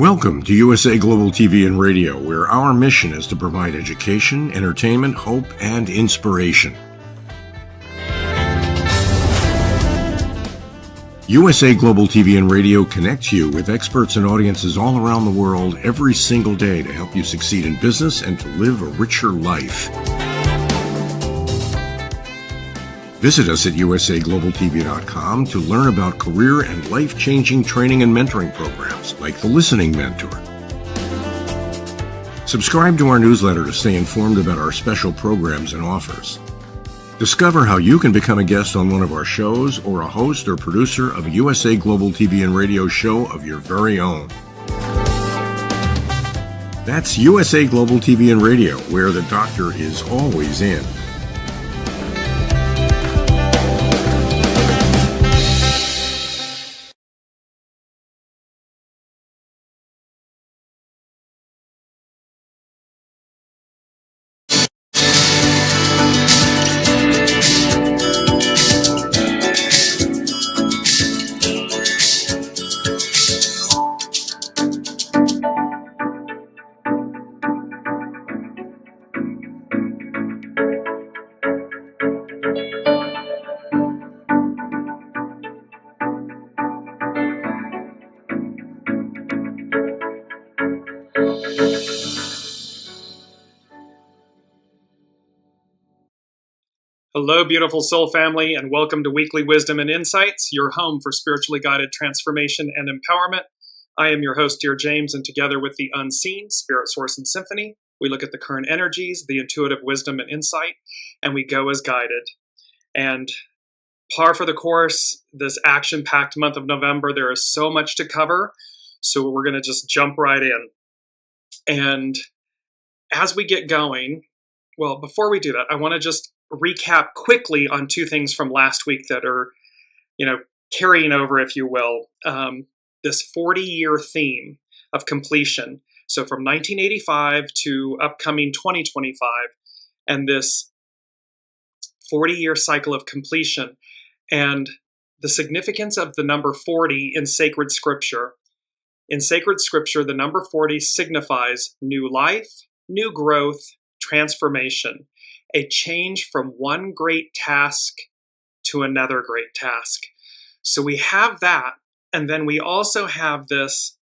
Welcome to USA Global TV and Radio, where our mission is to provide education, entertainment, hope, and inspiration. USA Global TV and Radio connects you with experts and audiences all around the world every single day to help you succeed in business and to live a richer life. Visit us at usaglobaltv.com to learn about career and life-changing training and mentoring programs like the Listening Mentor. Subscribe to our newsletter to stay informed about our special programs and offers. Discover how you can become a guest on one of our shows or a host or producer of a USA Global TV and Radio show of your very own. That's USA Global TV and Radio, where the doctor is always in. Hello, beautiful soul family, and welcome to Weekly Wisdom and Insights, your home for spiritually guided transformation and empowerment. I am your host, Dearjames, and together with the unseen, Spirit, Source, and Symphony, we look at the current energies, the intuitive wisdom and insight, and we go as guided. And par for the course, this action-packed month of November, there is so much to cover, so we're going to just jump right in. And as we get going, well, before we do that, I want to just recap quickly on two things from last week that are, carrying over, if you will, this 40-year theme of completion. So from 1985 to upcoming 2025, and this 40-year cycle of completion, and the significance of the number 40 in sacred scripture. In sacred scripture, the number 40 signifies new life, new growth, transformation, a change from one great task to another great task. So we have that, and then we also have this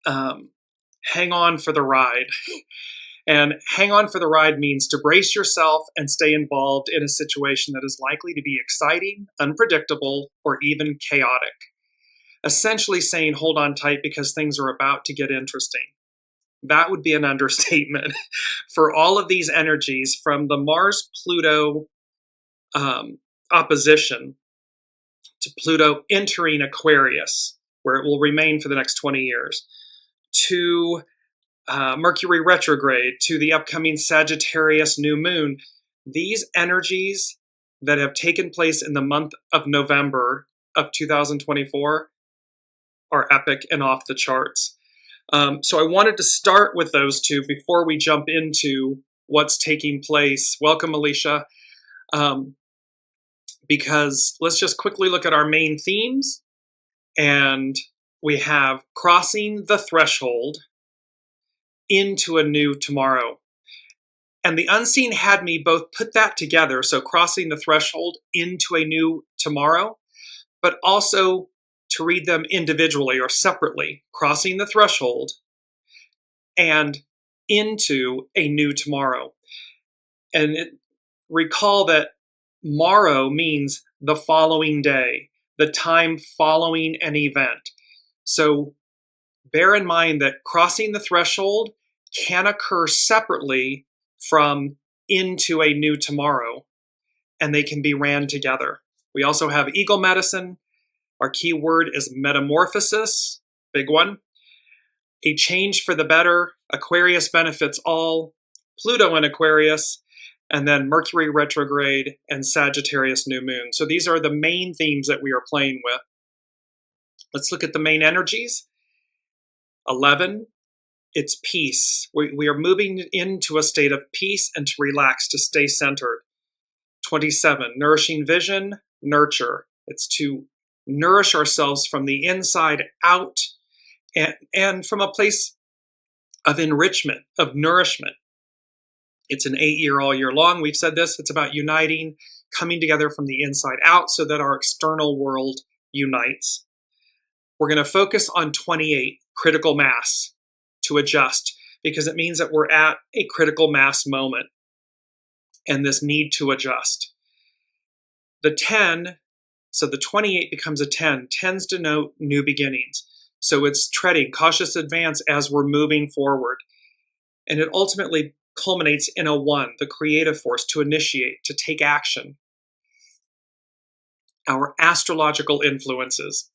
hang on for the ride. And hang on for the ride means to brace yourself and stay involved in a situation that is likely to be exciting, unpredictable, or even chaotic. Essentially saying hold on tight because things are about to get interesting. That would be an understatement for all of these energies, from the Mars-Pluto opposition to Pluto entering Aquarius, where it will remain for the next 20 years, to Mercury retrograde, to the upcoming Sagittarius new moon. These energies that have taken place in the month of November of 2024 are epic and off the charts. So I wanted to start with those two before we jump into what's taking place. Welcome, Alicia. Because let's just quickly look at our main themes. And we have crossing the threshold into a new tomorrow. And the unseen had me both put that together, so crossing the threshold into a new tomorrow, but also to read them individually or separately, crossing the threshold and into a new tomorrow. And recall that morrow means the following day, the time following an event. So bear in mind that crossing the threshold can occur separately from into a new tomorrow, and they can be ran together. We also have eagle medicine. Our key word is metamorphosis, big one. A change for the better. Aquarius benefits all. Pluto in Aquarius, and then Mercury retrograde and Sagittarius new moon. So these are the main themes that we are playing with. Let's look at the main energies. 11, it's peace. We are moving into a state of peace and to relax, to stay centered. 27, nourishing vision, nurture. It's to nourish ourselves from the inside out and from a place of enrichment, of nourishment. It's an 8-year all year long. We've said this. It's about uniting, coming together from the inside out so that our external world unites. We're going to focus on 28, critical mass, to adjust, because it means that we're at a critical mass moment and this need to adjust. The 10, so the 28 becomes a 10. 10s denote new beginnings. So it's treading, cautious advance as we're moving forward. And it ultimately culminates in a 1, the creative force, to initiate, to take action. Our astrological influences.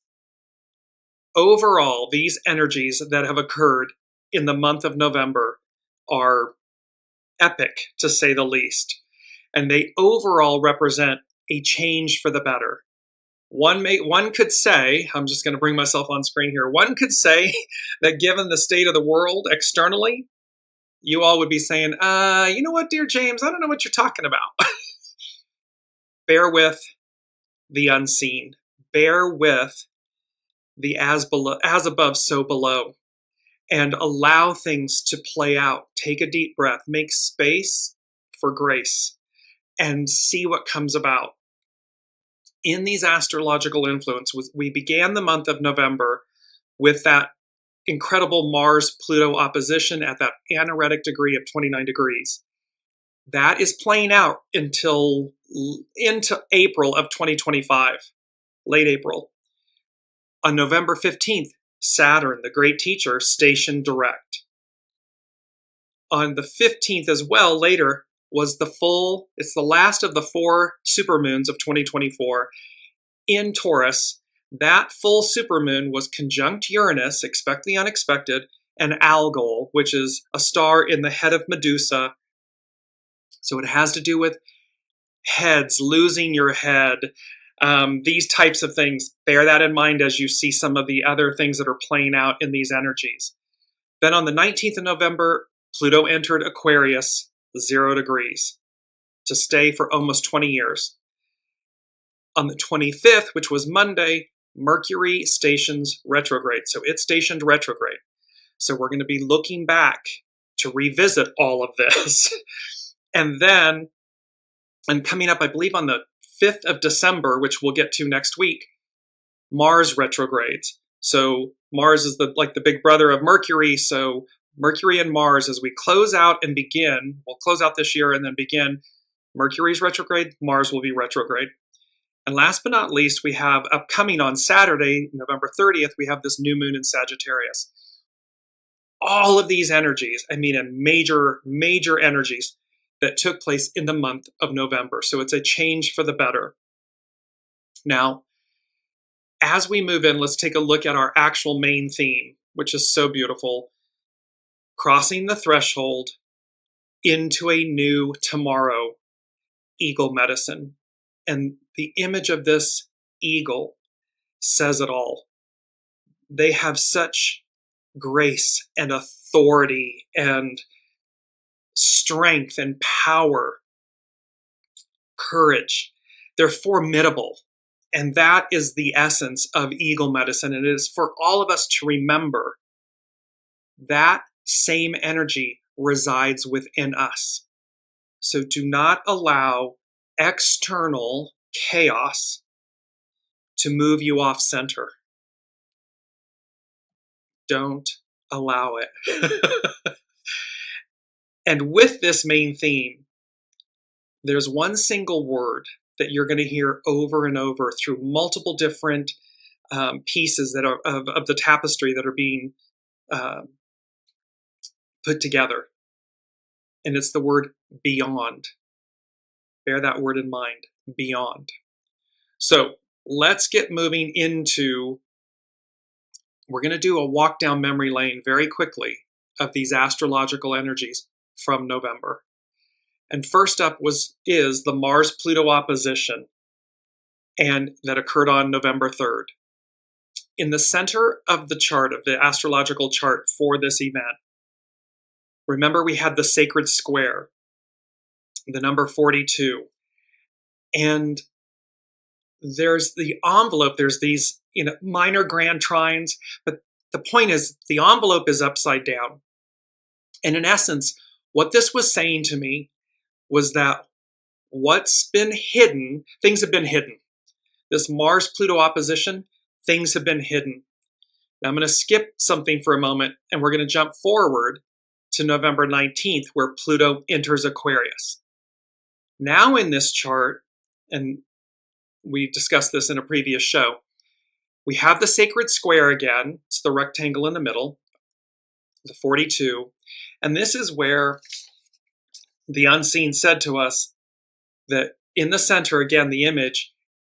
Overall, these energies that have occurred in the month of November are epic, to say the least. And they overall represent a change for the better. One could say, I'm just going to bring myself on screen here, one could say that given the state of the world externally, you all would be saying, you know what, Dearjames, I don't know what you're talking about. Bear with the unseen. Bear with the as above, so below. And allow things to play out. Take a deep breath. Make space for grace. And see what comes about. In these astrological influences, we began the month of November with that incredible Mars-Pluto opposition at that anaretic degree of 29 degrees. That is playing out until into April of 2025, late April. On November 15th, Saturn, the great teacher, stationed direct. On the 15th as well, later, was it's the last of the 4 supermoons of 2024 in Taurus. That full supermoon was conjunct Uranus, expect the unexpected, and Algol, which is a star in the head of Medusa. So it has to do with heads, losing your head, these types of things. Bear that in mind as you see some of the other things that are playing out in these energies. Then on the 19th of November, Pluto entered Aquarius, 0 degrees, to stay for almost 20 years. On the 25th, which was Monday, Mercury stations retrograde. So it stationed retrograde. So we're going to be looking back to revisit all of this. And then, and coming up, I believe on the 5th of December, which we'll get to next week, Mars retrogrades. So Mars is like the big brother of Mercury. So Mercury and Mars, as we close out and begin, we'll close out this year and then begin, Mercury's retrograde, Mars will be retrograde. And last but not least, we have upcoming on Saturday, November 30th, we have this new moon in Sagittarius. All of these energies, and major, major energies that took place in the month of November. So it's a change for the better. Now, as we move in, let's take a look at our actual main theme, which is so beautiful. Crossing the threshold into a new tomorrow, eagle medicine. And the image of this eagle says it all. They have such grace and authority and strength and power, courage. They're formidable. And that is the essence of eagle medicine. And it is for all of us to remember that same energy resides within us. So do not allow external chaos to move you off center. Don't allow it. And with this main theme, there's one single word that you're going to hear over and over through multiple different pieces that are of the tapestry that are being put together. And it's the word beyond. Bear that word in mind, beyond. So let's get moving into, we're going to do a walk down memory lane very quickly of these astrological energies from November. And first up is the Mars-Pluto opposition, and that occurred on November 3rd. In the center of the chart, of the astrological chart for this event, remember we had the sacred square, the number 42. And there's the envelope, there's these minor grand trines, but the point is the envelope is upside down. And in essence, what this was saying to me was that what's been hidden, things have been hidden. This Mars-Pluto opposition, things have been hidden. Now I'm going to skip something for a moment, and we're going to jump forward to November 19th, where Pluto enters Aquarius. Now in this chart, and we discussed this in a previous show, we have the sacred square again. It's the rectangle in the middle, the 42. And this is where the unseen said to us that in the center, again, the image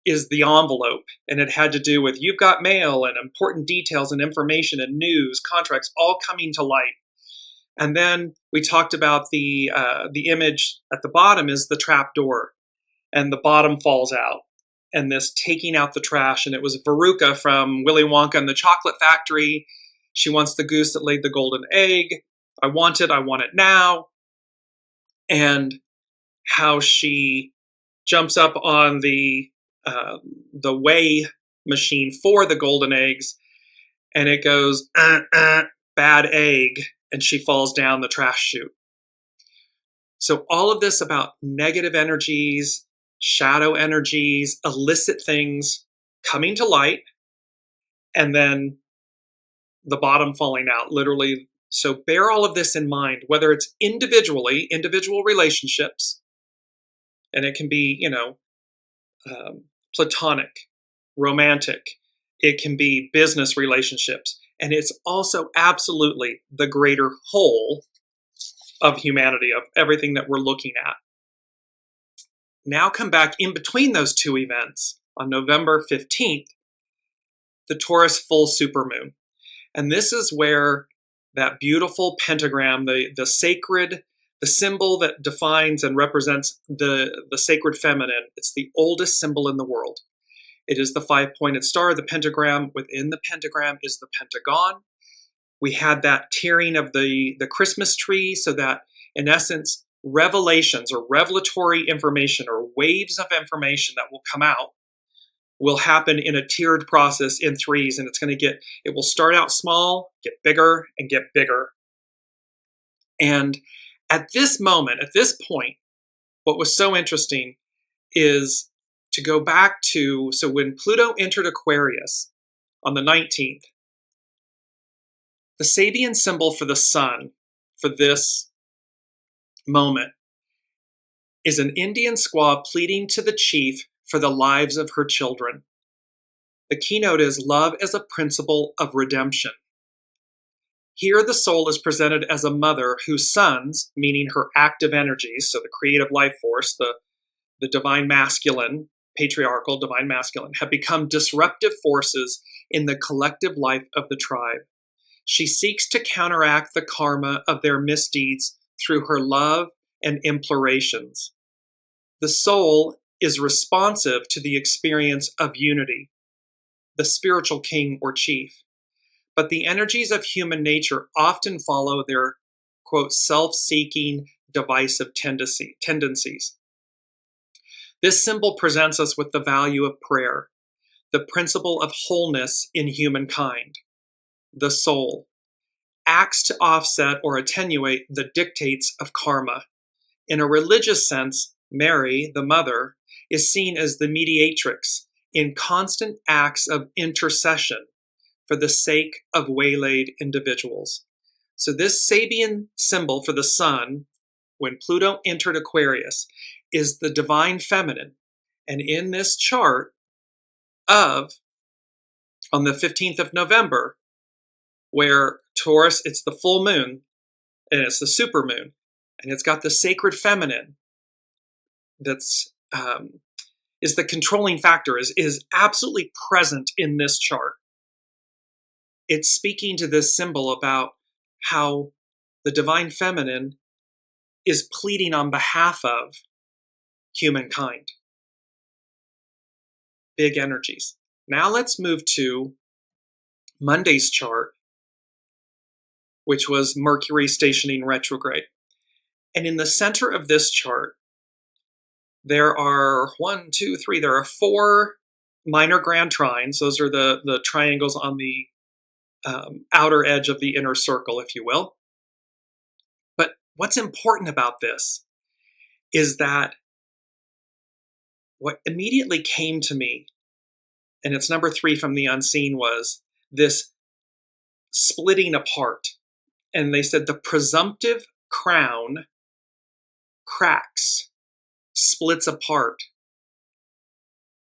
is the envelope. And it had to do with you've got mail and important details and information and news, contracts, all coming to light. And then we talked about the image at the bottom is the trap door. And the bottom falls out. And this taking out the trash. And it was Veruca from Willy Wonka and the Chocolate Factory. She wants the goose that laid the golden egg. I want it now. And how she jumps up on the weigh machine for the golden eggs, and it goes, bad egg, and she falls down the trash chute. So all of this about negative energies, shadow energies, illicit things coming to light, and then the bottom falling out, literally. So bear all of this in mind, whether it's individual relationships, and it can be, platonic, romantic. It can be business relationships. And it's also absolutely the greater whole of humanity, of everything that we're looking at. Now come back in between those two events on November 15th, the Taurus full supermoon. And this is where that beautiful pentagram, the sacred, the symbol that defines and represents the sacred feminine. It's the oldest symbol in the world. It is the five-pointed star, the pentagram. Within the pentagram is the pentagon. We had that tearing of the Christmas tree, so that, in essence, revelations or revelatory information or waves of information that will come out will happen in a tiered process in threes, and it will start out small, get bigger, and get bigger. And at this moment, at this point, what was so interesting is to go back to, so when Pluto entered Aquarius on the 19th, the Sabian symbol for the sun for this moment is an Indian squaw pleading to the chief for the lives of her children. The keynote is love as a principle of redemption. Here the soul is presented as a mother whose sons, meaning her active energies, so the creative life force, the divine masculine, patriarchal divine masculine, have become disruptive forces in the collective life of the tribe. She seeks to counteract the karma of their misdeeds through her love and implorations. The soul is responsive to the experience of unity, the spiritual king or chief. But the energies of human nature often follow their, quote, self-seeking, divisive tendencies. This symbol presents us with the value of prayer, the principle of wholeness in humankind. The soul acts to offset or attenuate the dictates of karma. In a religious sense, Mary, the mother, is seen as the mediatrix in constant acts of intercession for the sake of waylaid individuals. So this Sabian symbol for the sun, when Pluto entered Aquarius, is the divine feminine. And in this chart on the 15th of November, where Taurus, it's the full moon, and it's the supermoon, and it's got the sacred feminine that's is the controlling factor, is absolutely present in this chart. It's speaking to this symbol about how the divine feminine is pleading on behalf of humankind. Big energies. Now let's move to Monday's chart, which was Mercury stationing retrograde. And in the center of this chart, there are there are 4 minor grand trines. Those are the triangles on the outer edge of the inner circle, if you will. But what's important about this is that what immediately came to me, and it's number 3 from the unseen, was this splitting apart. And they said the presumptive crown cracks, splits apart.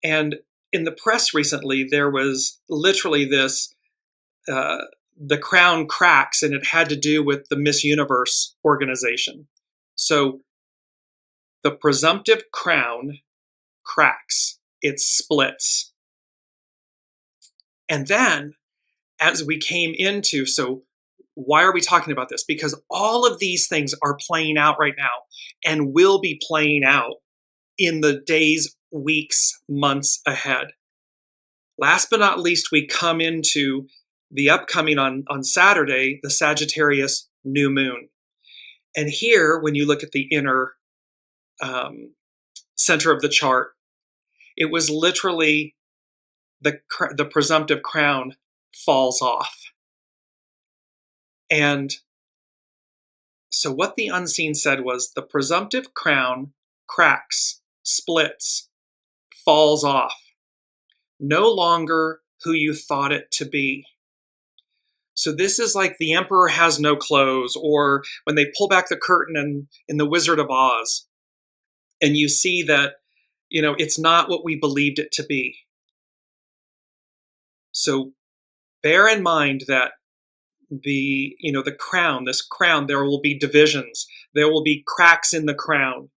And in the press recently, there was literally this, the crown cracks, and it had to do with the Miss Universe organization. So the presumptive crown cracks, it splits. And then as we came into, so why are we talking about this? Because all of these things are playing out right now and will be playing out in the days, weeks, months ahead. Last but not least, we come into the upcoming on Saturday, the Sagittarius new moon. And here, when you look at the inner center of the chart, it was literally the presumptive crown falls off. And so what the unseen said was the presumptive crown cracks, splits, falls off. No longer who you thought it to be. So this is like the emperor has no clothes, or when they pull back the curtain in the Wizard of Oz, and you see that, it's not what we believed it to be. So bear in mind that the crown, this crown, there will be divisions. There will be cracks in the crown.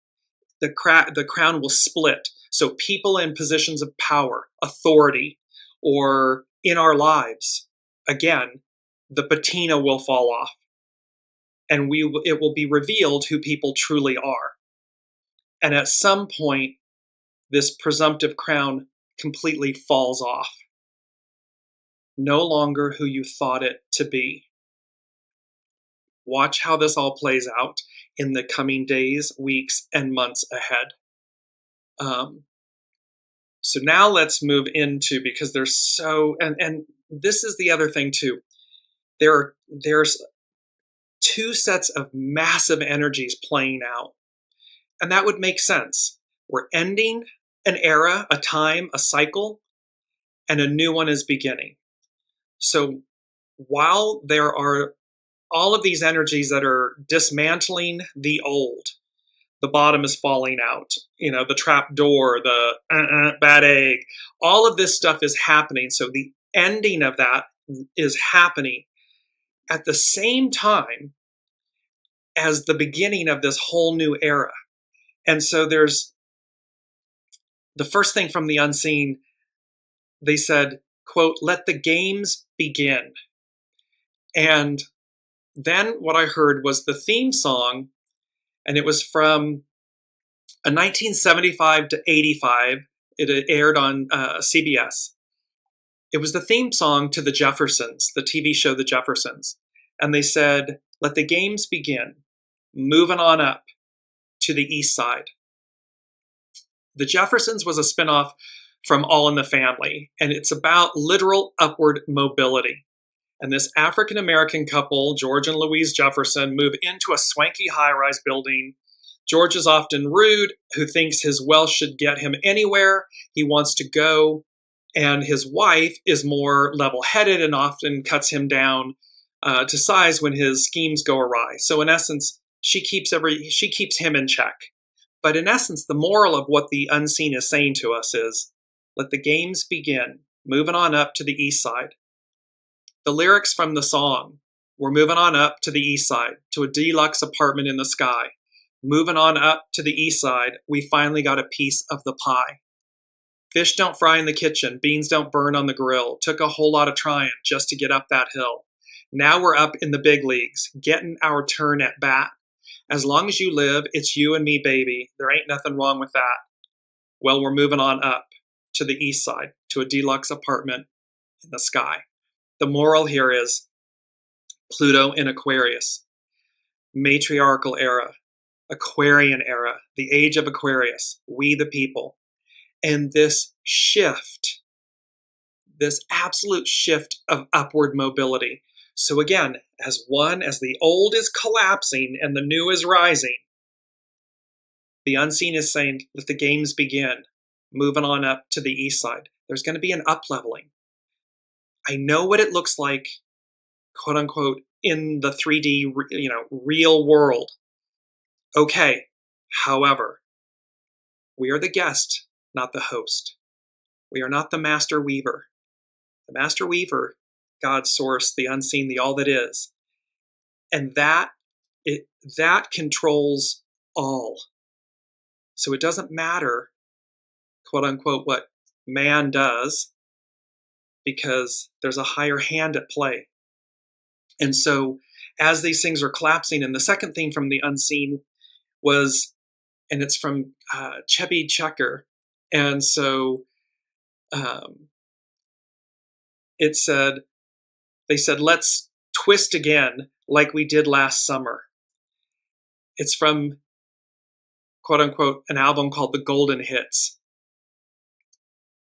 The crown will split. So people in positions of power, authority, or in our lives, again, the patina will fall off, and it will be revealed who people truly are. And at some point, this presumptive crown completely falls off. No longer who you thought it to be. Watch how this all plays out in the coming days, weeks, and months ahead. So now let's move into, because there's and this is the other thing too. There's 2 sets of massive energies playing out. And that would make sense. We're ending an era, a time, a cycle, and a new one is beginning. So while there are all of these energies that are dismantling the old, the bottom is falling out, the trap door, the bad egg, all of this stuff is happening. So the ending of that is happening at the same time as the beginning of this whole new era. And so there's the first thing from the unseen. They said, quote, "Let the games begin." And then what I heard was the theme song, and it was from a 1975 to 85. It aired on CBS. It was the theme song to The Jeffersons, the TV show The Jeffersons. And they said, "Let the games begin, moving on up to the east side." The Jeffersons was a spinoff from All in the Family, and it's about literal upward mobility. And this African-American couple, George and Louise Jefferson, move into a swanky high-rise building. George is often rude, who thinks his wealth should get him anywhere he wants to go. And his wife is more level-headed and often cuts him down to size when his schemes go awry. So in essence, she keeps him in check. But in essence, the moral of what the unseen is saying to us is, let the games begin, moving on up to the east side. The lyrics from the song, we're moving on up to the east side, to a deluxe apartment in the sky. Moving on up to the east side, we finally got a piece of the pie. Fish don't fry in the kitchen, beans don't burn on the grill. Took a whole lot of trying just to get up that hill. Now we're up in the big leagues, getting our turn at bat. As long as you live, it's you and me, baby. There ain't nothing wrong with that. Well, we're moving on up to the east side, to a deluxe apartment in the sky. The moral here is Pluto in Aquarius, matriarchal era, Aquarian era, the age of Aquarius, we the people. And this shift this absolute shift of upward mobility. So again, as the old is collapsing and the new is rising, the unseen is saying, let the games begin, moving on up to the east side. There's going to be an up-leveling. I know what it looks like, quote unquote, in the 3D, real world. Okay, however, we are the guest, not the host. We are not the master weaver. The master weaver, God's source, the unseen, the all that is. And that controls all. So it doesn't matter, quote unquote, what man does, because there's a higher hand at play. And so as these things are collapsing, and the second thing from the unseen was, and it's from Chebby Checker, and so they said, let's twist again like we did last summer. It's from, quote unquote, an album called The Golden Hits.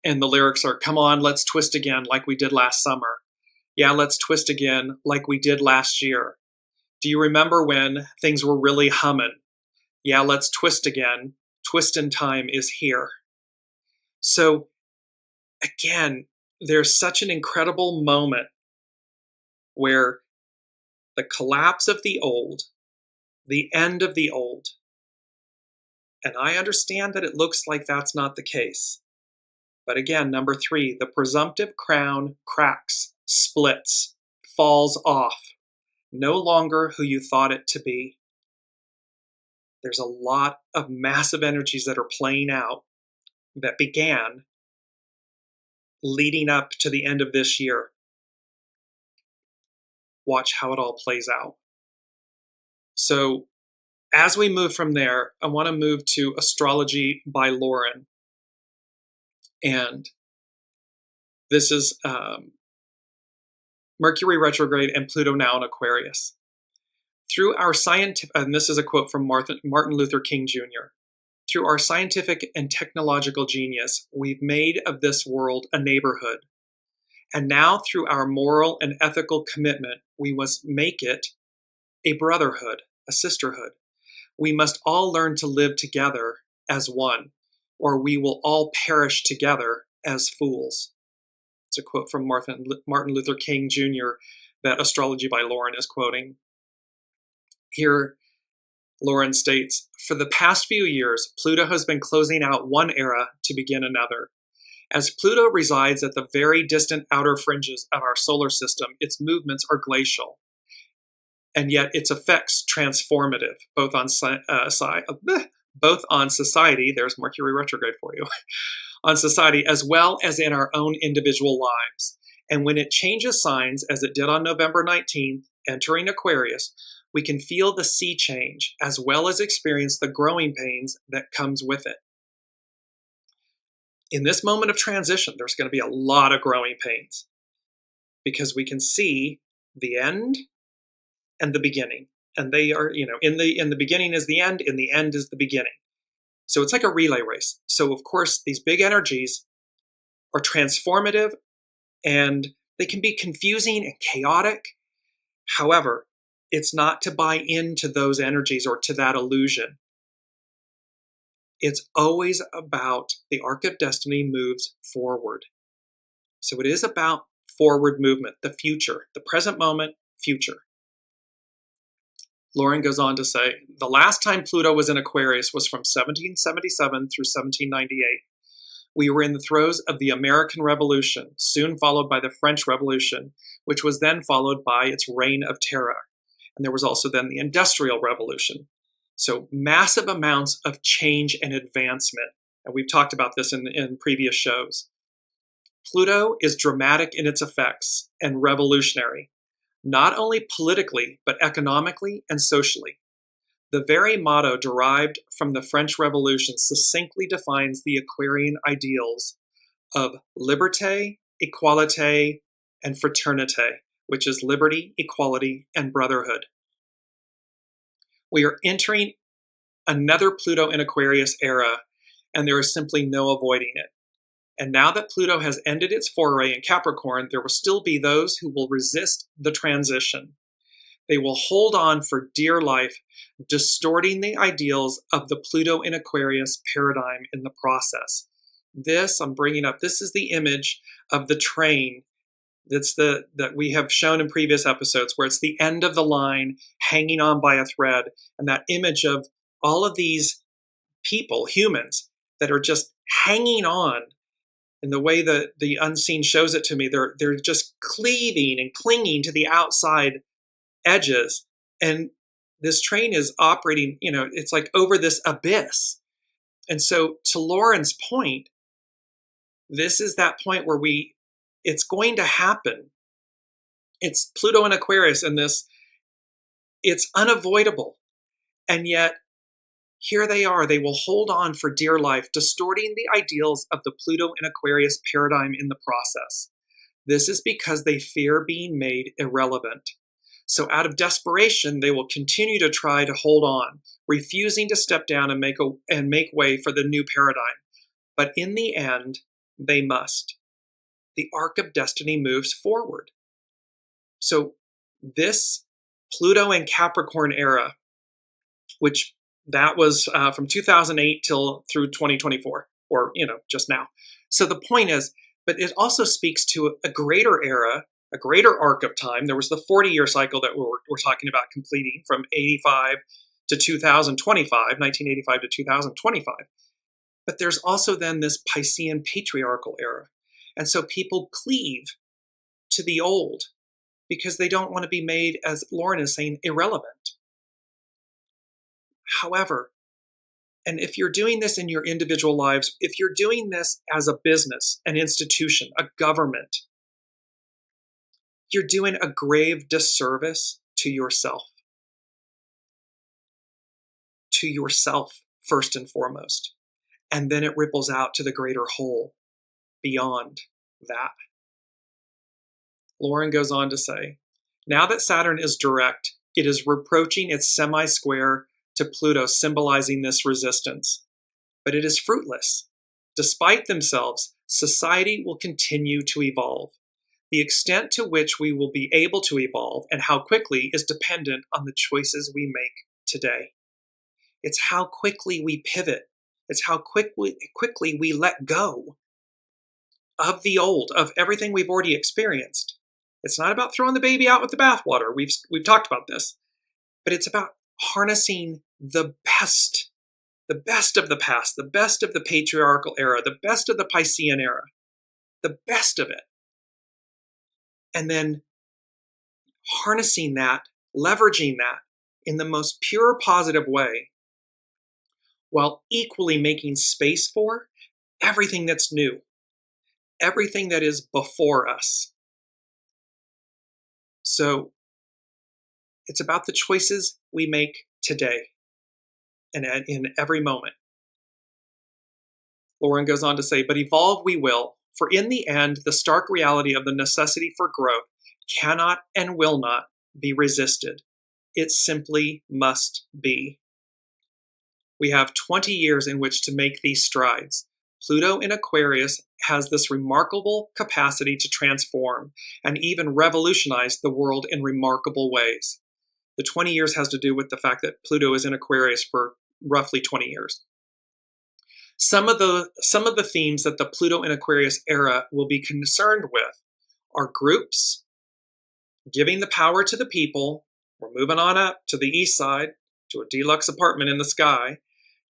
And the lyrics are, come on, let's twist again like we did last summer. Yeah, let's twist again like we did last year. Do you remember when things were really humming? Yeah, let's twist again. Twistin' time is here. So again, there's such an incredible moment where the collapse of the old, the end of the old, and I understand that it looks like that's not the case. But again, number 3, the presumptive crown cracks, splits, falls off, no longer who you thought it to be. There's a lot of massive energies that are playing out that began leading up to the end of this year. Watch how it all plays out. So as we move from there, I want to move to Astrology by Lauren. And this is Mercury retrograde and Pluto now in Aquarius. Through our scientific, and this is a quote from Martin Luther King Jr., through our scientific and technological genius, we've made of this world a neighborhood. And now through our moral and ethical commitment, we must make it a brotherhood, a sisterhood. We must all learn to live together as one, or we will all perish together as fools. It's a quote from Martin Luther King Jr. that Astrology by Lauren is quoting. Here, Lauren states, for the past few years, Pluto has been closing out one era to begin another. As Pluto resides at the very distant outer fringes of our solar system, its movements are glacial, and yet its effects transformative, both on society, there's Mercury retrograde for you, on society, as well as in our own individual lives. And when it changes signs, as it did on November 19th, entering Aquarius, we can feel the sea change, as well as experience the growing pains that comes with it. In this moment of transition, there's going to be a lot of growing pains, because we can see the end and the beginning. And they are, in the beginning is the end, in the end is the beginning. So it's like a relay race. So of course, these big energies are transformative, and they can be confusing and chaotic. However, it's not to buy into those energies or to that illusion. It's always about the arc of destiny moves forward. So it is about forward movement, the future, the present moment, future. Lauren goes on to say, the last time Pluto was in Aquarius was from 1777 through 1798. We were in the throes of the American Revolution, soon followed by the French Revolution, which was then followed by its reign of terror. And there was also then the Industrial Revolution. So massive amounts of change and advancement. And we've talked about this in previous shows. Pluto is dramatic in its effects and revolutionary, not only politically, but economically and socially. The very motto derived from the French Revolution succinctly defines the Aquarian ideals of liberté, equalité, and fraternité, which is liberty, equality, and brotherhood. We are entering another Pluto in Aquarius era, and there is simply no avoiding it. And now that Pluto has ended its foray in Capricorn, there will still be those who will resist the transition. They will hold on for dear life, distorting the ideals of the Pluto in Aquarius paradigm in the process. This, I'm bringing up, this is the image of the train that we have shown in previous episodes, where it's the end of the line hanging on by a thread, and that image of all of these people, humans, that are just hanging on. And the way that the unseen shows it to me, they're just cleaving and clinging to the outside edges. And this train is operating, it's like over this abyss. And so to Lauren's point, this is that point where it's going to happen. It's Pluto in Aquarius, and it's unavoidable. And yet, here they are. They will hold on for dear life, distorting the ideals of the Pluto in Aquarius paradigm in the process. This is because they fear being made irrelevant. So out of desperation, they will continue to try to hold on, refusing to step down and make way for the new paradigm. But in the end, they must. The arc of destiny moves forward. So this Pluto and Capricorn era, which that was from 2008 through 2024, or just now. So the point is, but it also speaks to a greater era, a greater arc of time. There was the 40-year cycle that we're talking about completing from 85 to 2025, 1985 to 2025. But there's also then this Piscean patriarchal era. And so people cleave to the old because they don't want to be made, as Lauren is saying, irrelevant. However, and if you're doing this in your individual lives, if you're doing this as a business, an institution, a government, you're doing a grave disservice to yourself. To yourself, first and foremost. And then it ripples out to the greater whole beyond that. Lauren goes on to say, now that Saturn is direct, it is reproaching its semi-square to Pluto, symbolizing this resistance. But it is fruitless. Despite themselves, society will continue to evolve. The extent to which we will be able to evolve and how quickly is dependent on the choices we make today. It's how quickly we pivot. It's how quickly we let go of the old, of everything we've already experienced. It's not about throwing the baby out with the bathwater. We've talked about this. But it's about harnessing the best of the past, the best of the patriarchal era, the best of the Piscean era, the best of it. And then harnessing that, leveraging that in the most pure positive way, while equally making space for everything that's new, everything that is before us. So it's about the choices we make today and in every moment. Lauren goes on to say, but evolve we will, for in the end, the stark reality of the necessity for growth cannot and will not be resisted. It simply must be. We have 20 years in which to make these strides. Pluto in Aquarius has this remarkable capacity to transform and even revolutionize the world in remarkable ways. The 20 years has to do with the fact that Pluto is in Aquarius for roughly 20 years. Some of the themes that the Pluto in Aquarius era will be concerned with are groups, giving the power to the people. We're moving on up to the east side, to a deluxe apartment in the sky,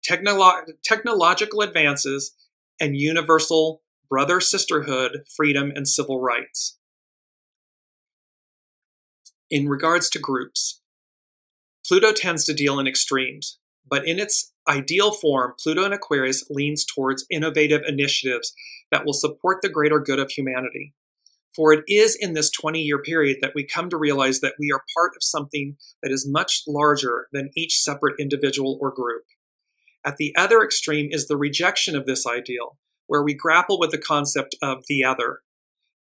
technological advances, and universal brother-sisterhood, freedom, and civil rights. In regards to groups, Pluto tends to deal in extremes, but in its ideal form, Pluto in Aquarius leans towards innovative initiatives that will support the greater good of humanity. For it is in this 20-year period that we come to realize that we are part of something that is much larger than each separate individual or group. At the other extreme is the rejection of this ideal, where we grapple with the concept of the other.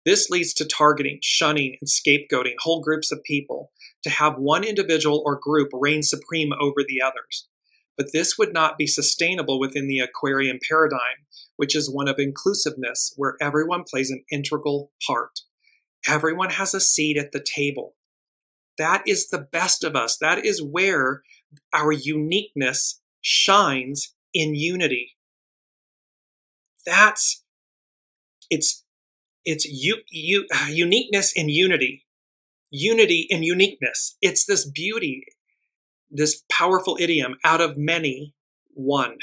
This leads to targeting, shunning, and scapegoating whole groups of people to have one individual or group reign supreme over the others. But this would not be sustainable within the Aquarian paradigm, which is one of inclusiveness, where everyone plays an integral part. Everyone has a seat at the table. That is the best of us. That is where our uniqueness shines in unity. It's uniqueness in unity. Unity in uniqueness. It's this beauty, this powerful idiom, out of many, one.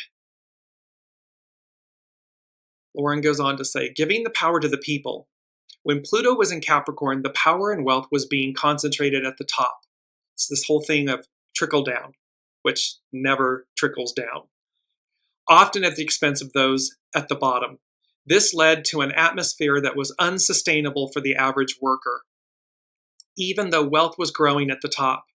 Lauren goes on to say, giving the power to the people. When Pluto was in Capricorn, the power and wealth was being concentrated at the top. It's this whole thing of trickle down, which never trickles down, often at the expense of those at the bottom. This led to an atmosphere that was unsustainable for the average worker. Even though wealth was growing at the top,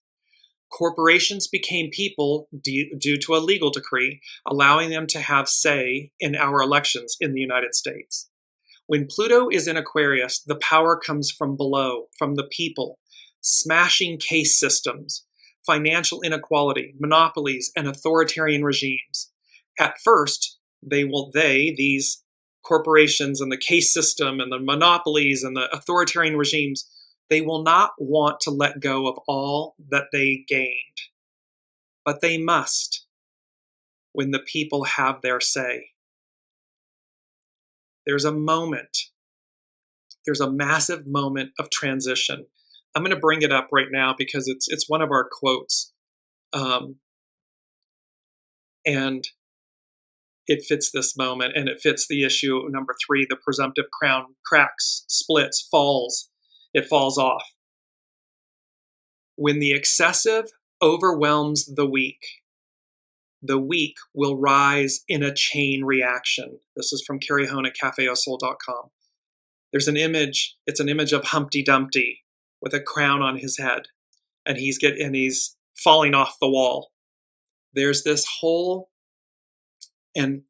corporations became people due to a legal decree, allowing them to have say in our elections in the United States. When Pluto is in Aquarius, the power comes from below, from the people, smashing caste systems, financial inequality, monopolies, and authoritarian regimes. At first, these corporations and the caste system and the monopolies and the authoritarian regimes, they will not want to let go of all that they gained. But they must when the people have their say. There's a massive moment of transition. I'm going to bring it up right now because it's one of our quotes. And it fits this moment, and it fits the issue number 3, the presumptive crown cracks, splits, falls. It falls off. When the excessive overwhelms the weak will rise in a chain reaction. This is from Carrie Hone at cafeausoul.com. There's an image, it's an image of Humpty Dumpty with a crown on his head, and he's falling off the wall. There's this whole, and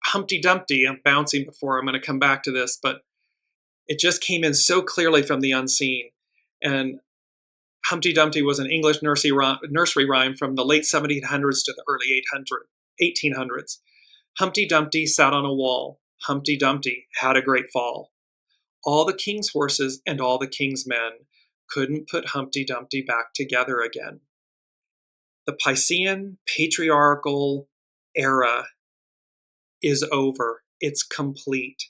Humpty Dumpty, I'm bouncing before, I'm going to come back to this, but it just came in so clearly from the unseen. And Humpty Dumpty was an English nursery rhyme from the late 1700s to the early 1800s. Humpty Dumpty sat on a wall. Humpty Dumpty had a great fall. All the king's horses and all the king's men couldn't put Humpty Dumpty back together again. The Piscean patriarchal era is over. It's complete.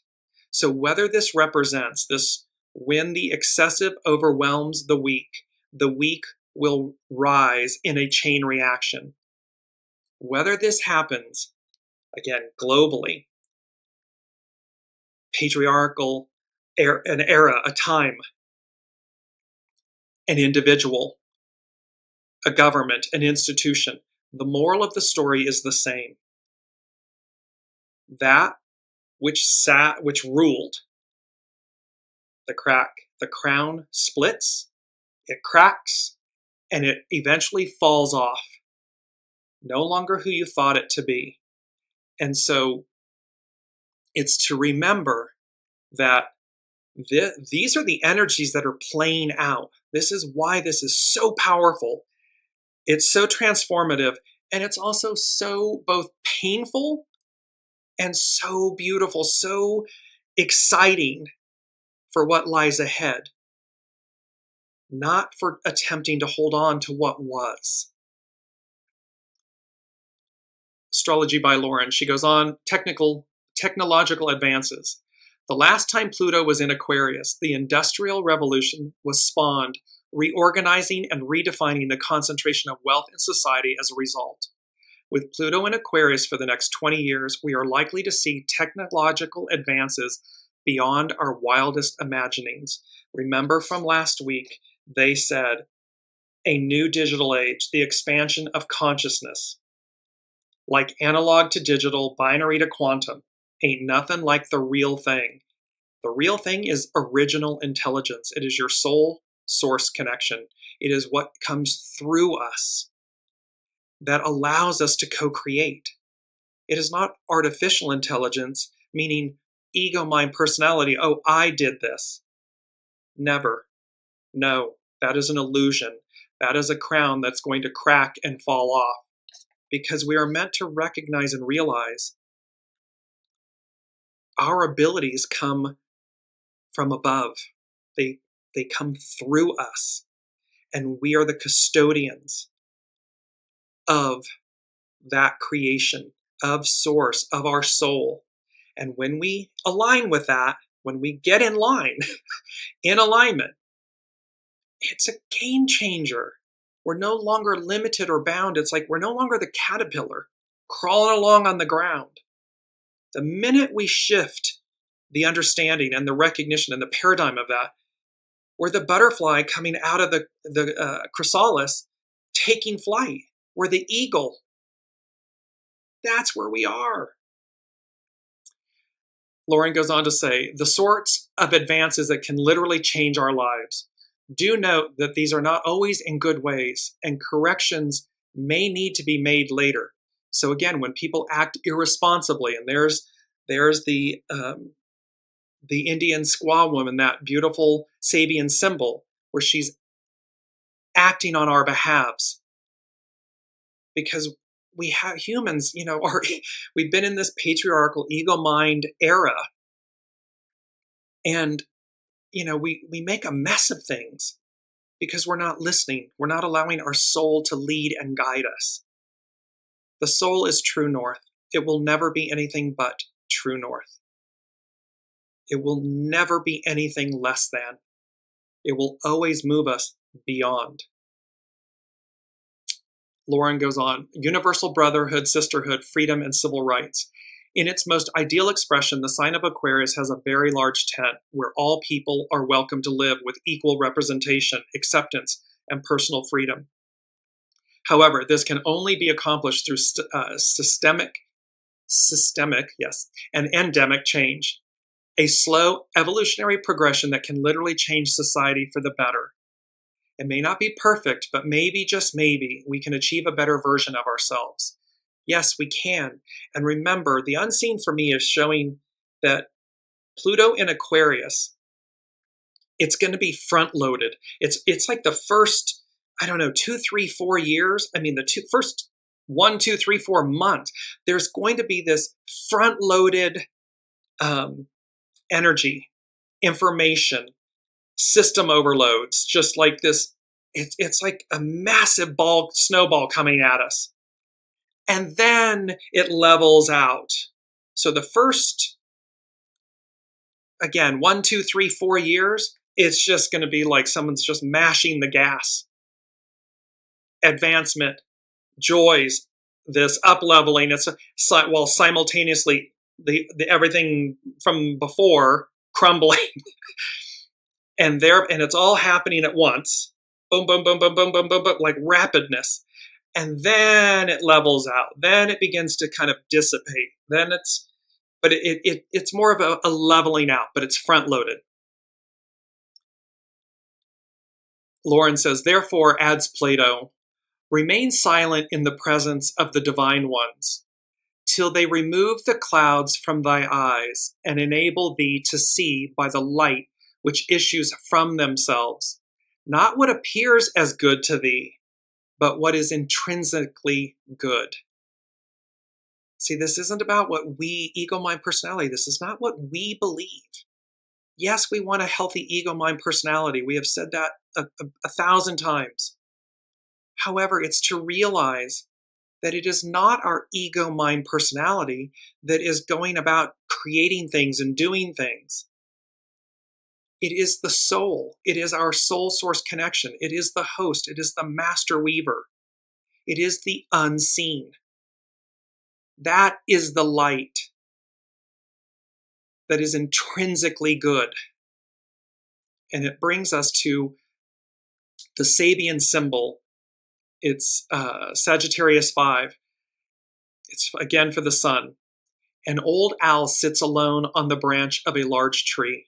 So whether this represents this, when the excessive overwhelms the weak will rise in a chain reaction. Whether this happens, again, globally, patriarchal, an era, a time, an individual, a government, an institution, the moral of the story is the same. That which ruled, the crown splits, it cracks, and it eventually falls off. No longer who you thought it to be. And so it's to remember that these are the energies that are playing out. This is why this is so powerful. It's so transformative, and it's also so both painful and so beautiful, so exciting for what lies ahead, not for attempting to hold on to what was. Astrology by Lauren. She goes on, technological advances. The last time Pluto was in Aquarius, the Industrial Revolution was spawned, reorganizing and redefining the concentration of wealth in society as a result. With Pluto in Aquarius for the next 20 years, we are likely to see technological advances beyond our wildest imaginings. Remember from last week, they said, a new digital age, the expansion of consciousness. Like analog to digital, binary to quantum, ain't nothing like the real thing. The real thing is original intelligence. It is your soul source connection. It is what comes through us that allows us to co-create. It is not artificial intelligence, meaning ego, mind, personality. Oh, I did this. Never. No, that is an illusion. That is a crown that's going to crack and fall off, because we are meant to recognize and realize our abilities come from above. They come through us, and we are the custodians of that creation, of source, of our soul. And when we align with that, when we get in line, in alignment, it's a game changer. We're no longer limited or bound. It's like we're no longer the caterpillar crawling along on the ground. The minute we shift the understanding and the recognition and the paradigm of that, we're the butterfly coming out of the chrysalis, taking flight. We're the eagle. That's where we are. Lauren goes on to say, the sorts of advances that can literally change our lives. Do note that these are not always in good ways, and corrections may need to be made later. So again, when people act irresponsibly, and there's the Indian squaw woman, that beautiful Sabian symbol, where she's acting on our behalves, because we have humans, we've been in this patriarchal ego mind era, and we make a mess of things because we're not listening. We're not allowing our soul to lead and guide us. The soul is true north. It will never be anything but true north. It will never be anything less than. It will always move us beyond. Lauren goes on, universal brotherhood, sisterhood, freedom, and civil rights. In its most ideal expression, the sign of Aquarius has a very large tent where all people are welcome to live with equal representation, acceptance, and personal freedom. However, this can only be accomplished through systemic, and endemic change, a slow evolutionary progression that can literally change society for the better. It may not be perfect, but maybe, just maybe, we can achieve a better version of ourselves. Yes, we can. And remember, the unseen for me is showing that Pluto in Aquarius, it's going to be front-loaded. It's like the first, 2, 3, 4 years. The first 1, 2, 3, 4 months. There's going to be this front-loaded energy, information, system overloads, just like this. It's like a massive snowball coming at us. And then it levels out. So the first, again, 1, 2, 3, 4 years, it's just going to be like someone's just mashing the gas. Advancement, joys, this up-leveling, while simultaneously the everything from before crumbling. And it's all happening at once. Boom, boom, boom, boom, boom, boom, boom, boom, like rapidness. And then it levels out. Then it begins to kind of dissipate. But it's more of a leveling out, but it's front-loaded. Lauren says, therefore, adds Plato, remain silent in the presence of the divine ones, till they remove the clouds from thy eyes and enable thee to see by the light which issues from themselves, not what appears as good to thee, but what is intrinsically good. See, this isn't about what we, ego, mind, personality, this is not what we believe. Yes, we want a healthy ego, mind, personality. We have said that a 1,000 times. However, it's to realize that it is not our ego, mind, personality that is going about creating things and doing things. It is the soul. It is our soul source connection. It is the host. It is the master weaver. It is the unseen. That is the light that is intrinsically good. And it brings us to the Sabian symbol. It's Sagittarius 5. It's again for the sun. An old owl sits alone on the branch of a large tree.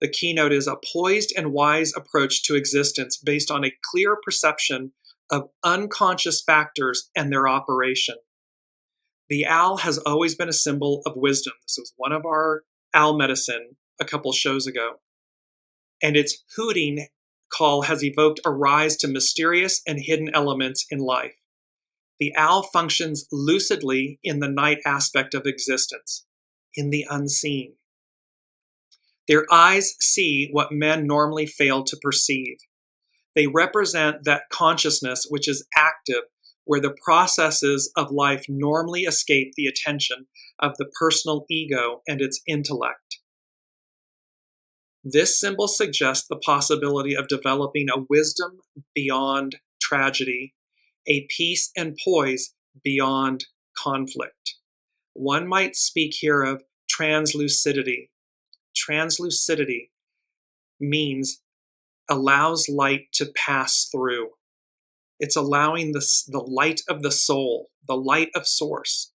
The keynote is a poised and wise approach to existence based on a clear perception of unconscious factors and their operation. The owl has always been a symbol of wisdom. This was one of our owl medicine a couple shows ago. And its hooting call has evoked a rise to mysterious and hidden elements in life. The owl functions lucidly in the night aspect of existence. in the unseen. Their eyes see what men normally fail to perceive. They represent that consciousness which is active, where the processes of life normally escape the attention of the personal ego and its intellect. This symbol suggests the possibility of developing a wisdom beyond tragedy, a peace and poise beyond conflict. One might speak here of translucidity. Translucidity means allows light to pass through. It's allowing the light of the soul, the light of source,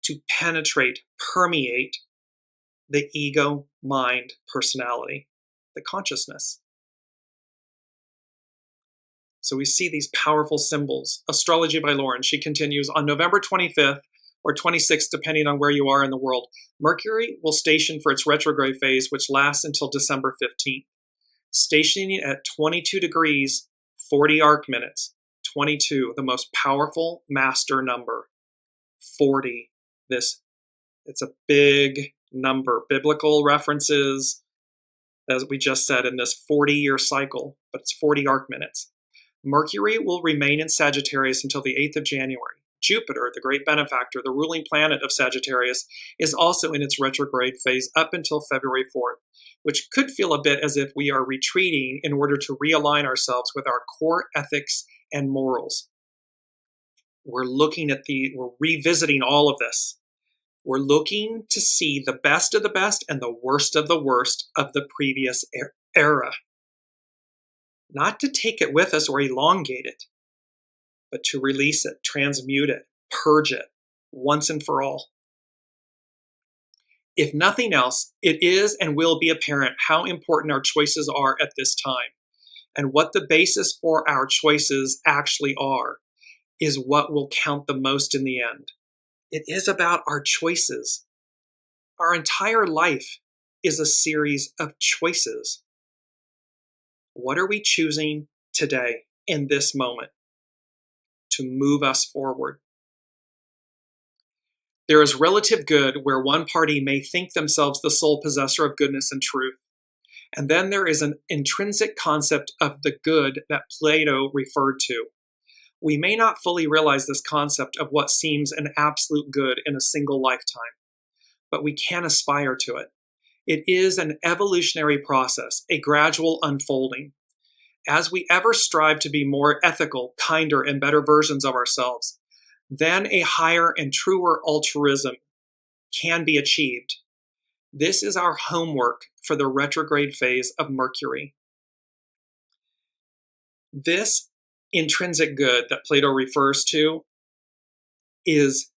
to penetrate, permeate the ego, mind, personality, the consciousness. So we see these powerful symbols. Astrology by Lauren, she continues, on November 25th or 26th, depending on where you are in the world, Mercury will station for its retrograde phase, which lasts until December 15th. Stationing at 22 degrees, 40 arc minutes. 22, the most powerful master number. 40, it's a big number. Biblical references, as we just said, in this 40-year cycle, but it's 40 arc minutes. Mercury will remain in Sagittarius until the 8th of January. Jupiter, the great benefactor, the ruling planet of Sagittarius, is also in its retrograde phase up until February 4th, which could feel a bit as if we are retreating in order to realign ourselves with our core ethics and morals. We're revisiting all of this. We're looking to see the best of the best and the worst of the previous era. Not to take it with us or elongate it, but to release it, transmute it, purge it, once and for all. If nothing else, it is and will be apparent how important our choices are at this time, and what the basis for our choices actually are, is what will count the most in the end. It is about our choices. Our entire life is a series of choices. What are we choosing today, in this moment, to move us forward? There is relative good where one party may think themselves the sole possessor of goodness and truth. And then there is an intrinsic concept of the good that Plato referred to. We may not fully realize this concept of what seems an absolute good in a single lifetime, but we can aspire to it. It is an evolutionary process, a gradual unfolding. As we ever strive to be more ethical, kinder, and better versions of ourselves, then a higher and truer altruism can be achieved. This is our homework for the retrograde phase of Mercury. This intrinsic good that Plato refers to is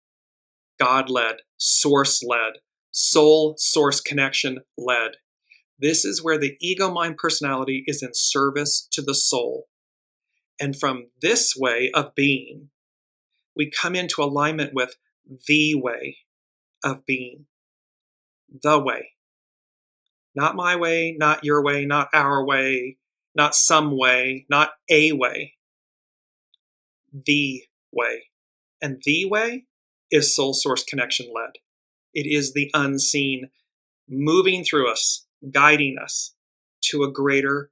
God-led, source-led, soul-source connection-led. This is where the ego-mind personality is in service to the soul. And from this way of being, we come into alignment with the way of being. The way. Not my way, not your way, not our way, not some way, not a way. The way. And the way is soul source connection led. It is the unseen moving through us, guiding us to a greater,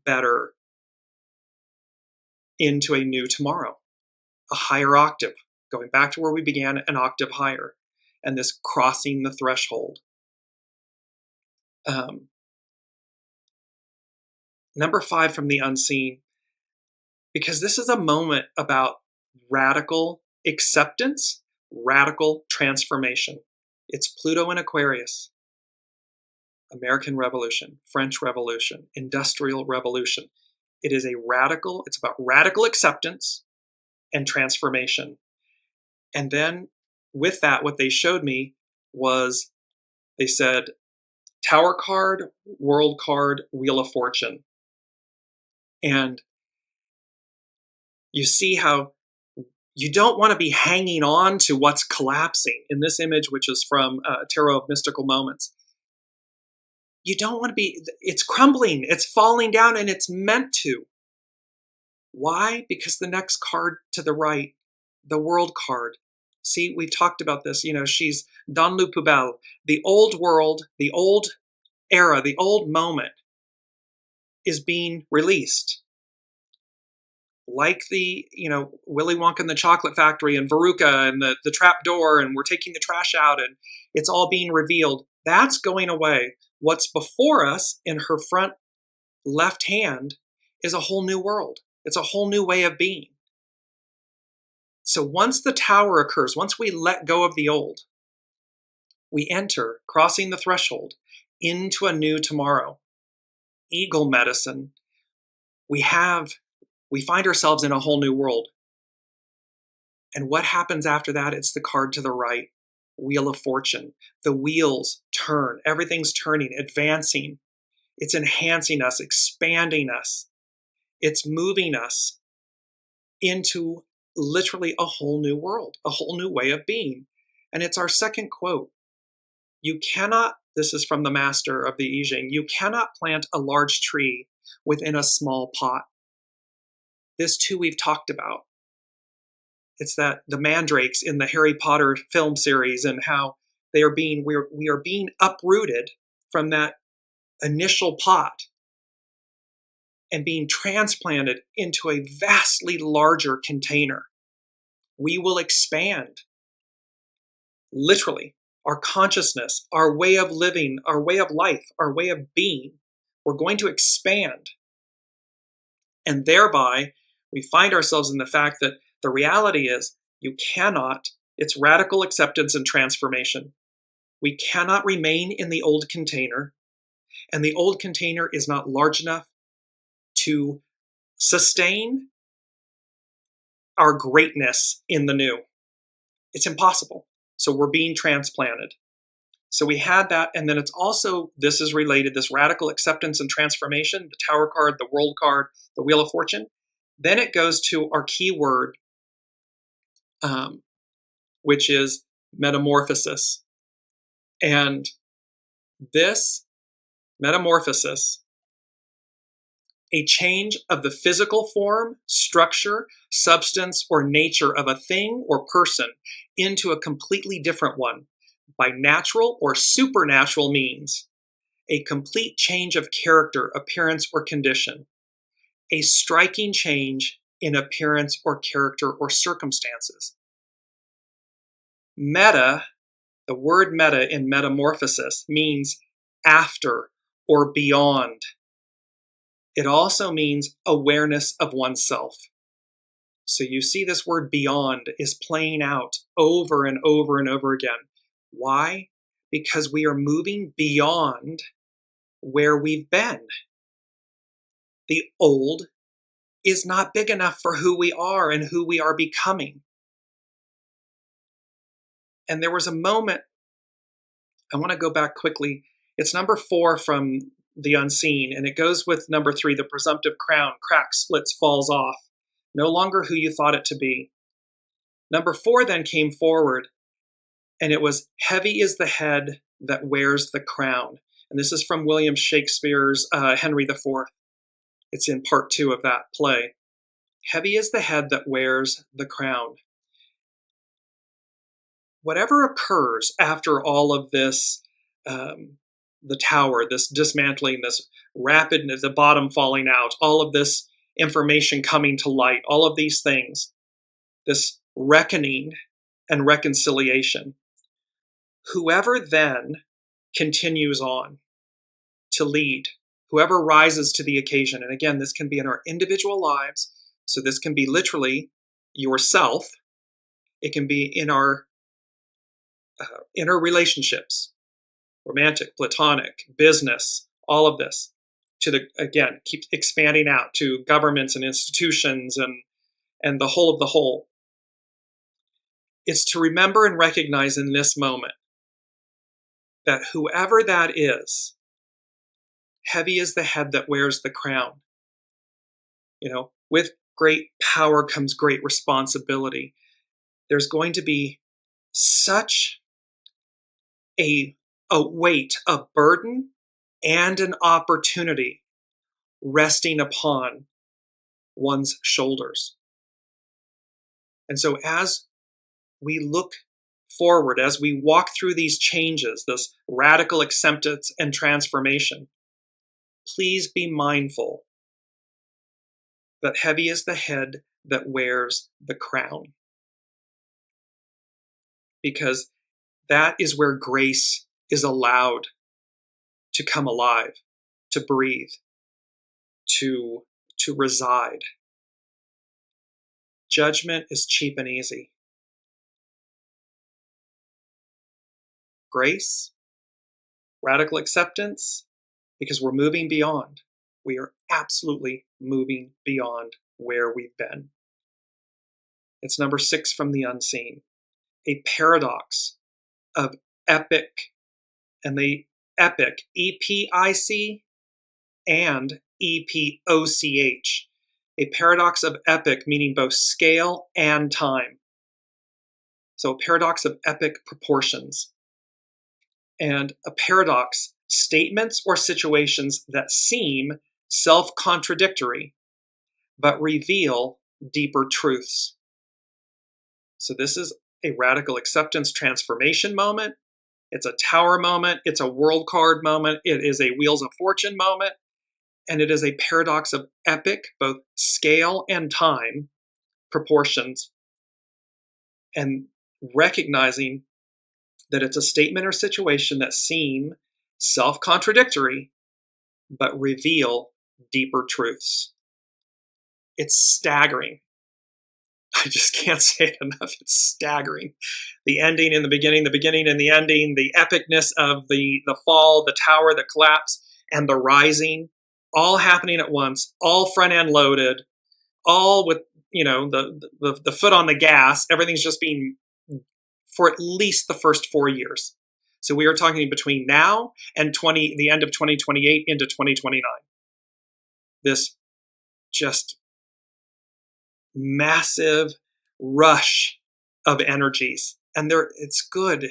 better, into a new tomorrow, a higher octave, going back to where we began, an octave higher, and this crossing the threshold. Number 5 from the unseen, because this is a moment about radical acceptance, radical transformation. It's Pluto in Aquarius. American Revolution, French Revolution, Industrial Revolution. It's about radical acceptance and transformation. And then with that, what they showed me was, they said, Tower card, World card, Wheel of Fortune. And you see how you don't want to be hanging on to what's collapsing. In this image, which is from Tarot of Mystical Moments, you don't want to be, it's crumbling, it's falling down, and it's meant to. Why? Because the next card to the right, the World card, See, we've talked about this. She's dans le poubelle. The old world, the old era, the old moment is being released. Like the, Willy Wonka and the Chocolate Factory and Veruca and the trap door, and we're taking the trash out and it's all being revealed. That's going away. What's before us in her front left hand is a whole new world. It's a whole new way of being. So once the tower occurs, once we let go of the old, we enter, crossing the threshold, into a new tomorrow. Eagle medicine. We find ourselves in a whole new world. And what happens after that? It's the card to the right, Wheel of Fortune. The wheels turn. Everything's turning, advancing. It's enhancing us, expanding us. It's moving us into literally a whole new world, a whole new way of being. And it's our second quote. You cannot, this is from the master of the I Ching, you cannot plant a large tree within a small pot. This too we've talked about. It's that the mandrakes in the Harry Potter film series and how we are being uprooted from that initial pot and being transplanted into a vastly larger container. We will expand. Literally, our consciousness, our way of living, our way of life, our way of being, we're going to expand. And thereby, we find ourselves in the fact that the reality is it's radical acceptance and transformation. We cannot remain in the old container, and the old container is not large enough to sustain our greatness in the new. It's impossible. So we're being transplanted. So we had that, and then it's also, this is related, this radical acceptance and transformation, the Tower card, the World card, the Wheel of Fortune. Then it goes to our key word, which is metamorphosis. And this metamorphosis, a change of the physical form, structure, substance, or nature of a thing or person into a completely different one by natural or supernatural means, a complete change of character, appearance, or condition, a striking change in appearance or character or circumstances. Meta, the word meta in metamorphosis means after or beyond. It also means awareness of oneself. So you see this word beyond is playing out over and over and over again. Why? Because we are moving beyond where we've been. The old is not big enough for who we are and who we are becoming. And there was a moment, I want to go back quickly. It's number 4 from the unseen, and it goes with number 3, the presumptive crown, cracks, splits, falls off. No longer who you thought it to be. Number 4 then came forward, and it was, heavy is the head that wears the crown. And this is from William Shakespeare's Henry IV. It's in part 2 of that play. Heavy is the head that wears the crown. Whatever occurs after all of this, the tower, this dismantling, this rapid, the bottom falling out, all of this information coming to light, all of these things, this reckoning and reconciliation, whoever then continues on to lead, whoever rises to the occasion, and again, this can be in our individual lives, so this can be literally yourself, it can be in our inner relationships, romantic, platonic, business, all of this, again, keep expanding out to governments and institutions and the whole of the whole. It's to remember and recognize in this moment that whoever that is, heavy is the head that wears the crown. With great power comes great responsibility. There's going to be such a weight, a burden, and an opportunity resting upon one's shoulders. And so as we look forward, as we walk through these changes, this radical acceptance and transformation, please be mindful that heavy is the head that wears the crown. Because that is where grace is allowed to come alive, to breathe, to reside. Judgment is cheap and easy. Grace, radical acceptance, because we're moving beyond. We are absolutely moving beyond where we've been. It's number 6 from the unseen. A paradox of epic, and the epic, E-P-I-C and E-P-O-C-H. A paradox of epic, meaning both scale and time. So a paradox of epic proportions. And a paradox, statements or situations that seem self-contradictory, but reveal deeper truths. So this is a radical acceptance transformation moment. It's a tower moment. It's a world card moment. It is a Wheels of Fortune moment. And it is a paradox of epic, both scale and time, proportions, and recognizing that it's a statement or situation that seem self-contradictory, but reveal deeper truths. It's staggering. I just can't say it enough. It's staggering. The ending and the beginning and the ending, the epicness of the fall, the tower, the collapse, and the rising, all happening at once, all front end loaded, all with, the foot on the gas. Everything's just being for at least the first 4 years. So we are talking between now and the end of 2028 into 2029. This just massive rush of energies. And it's good.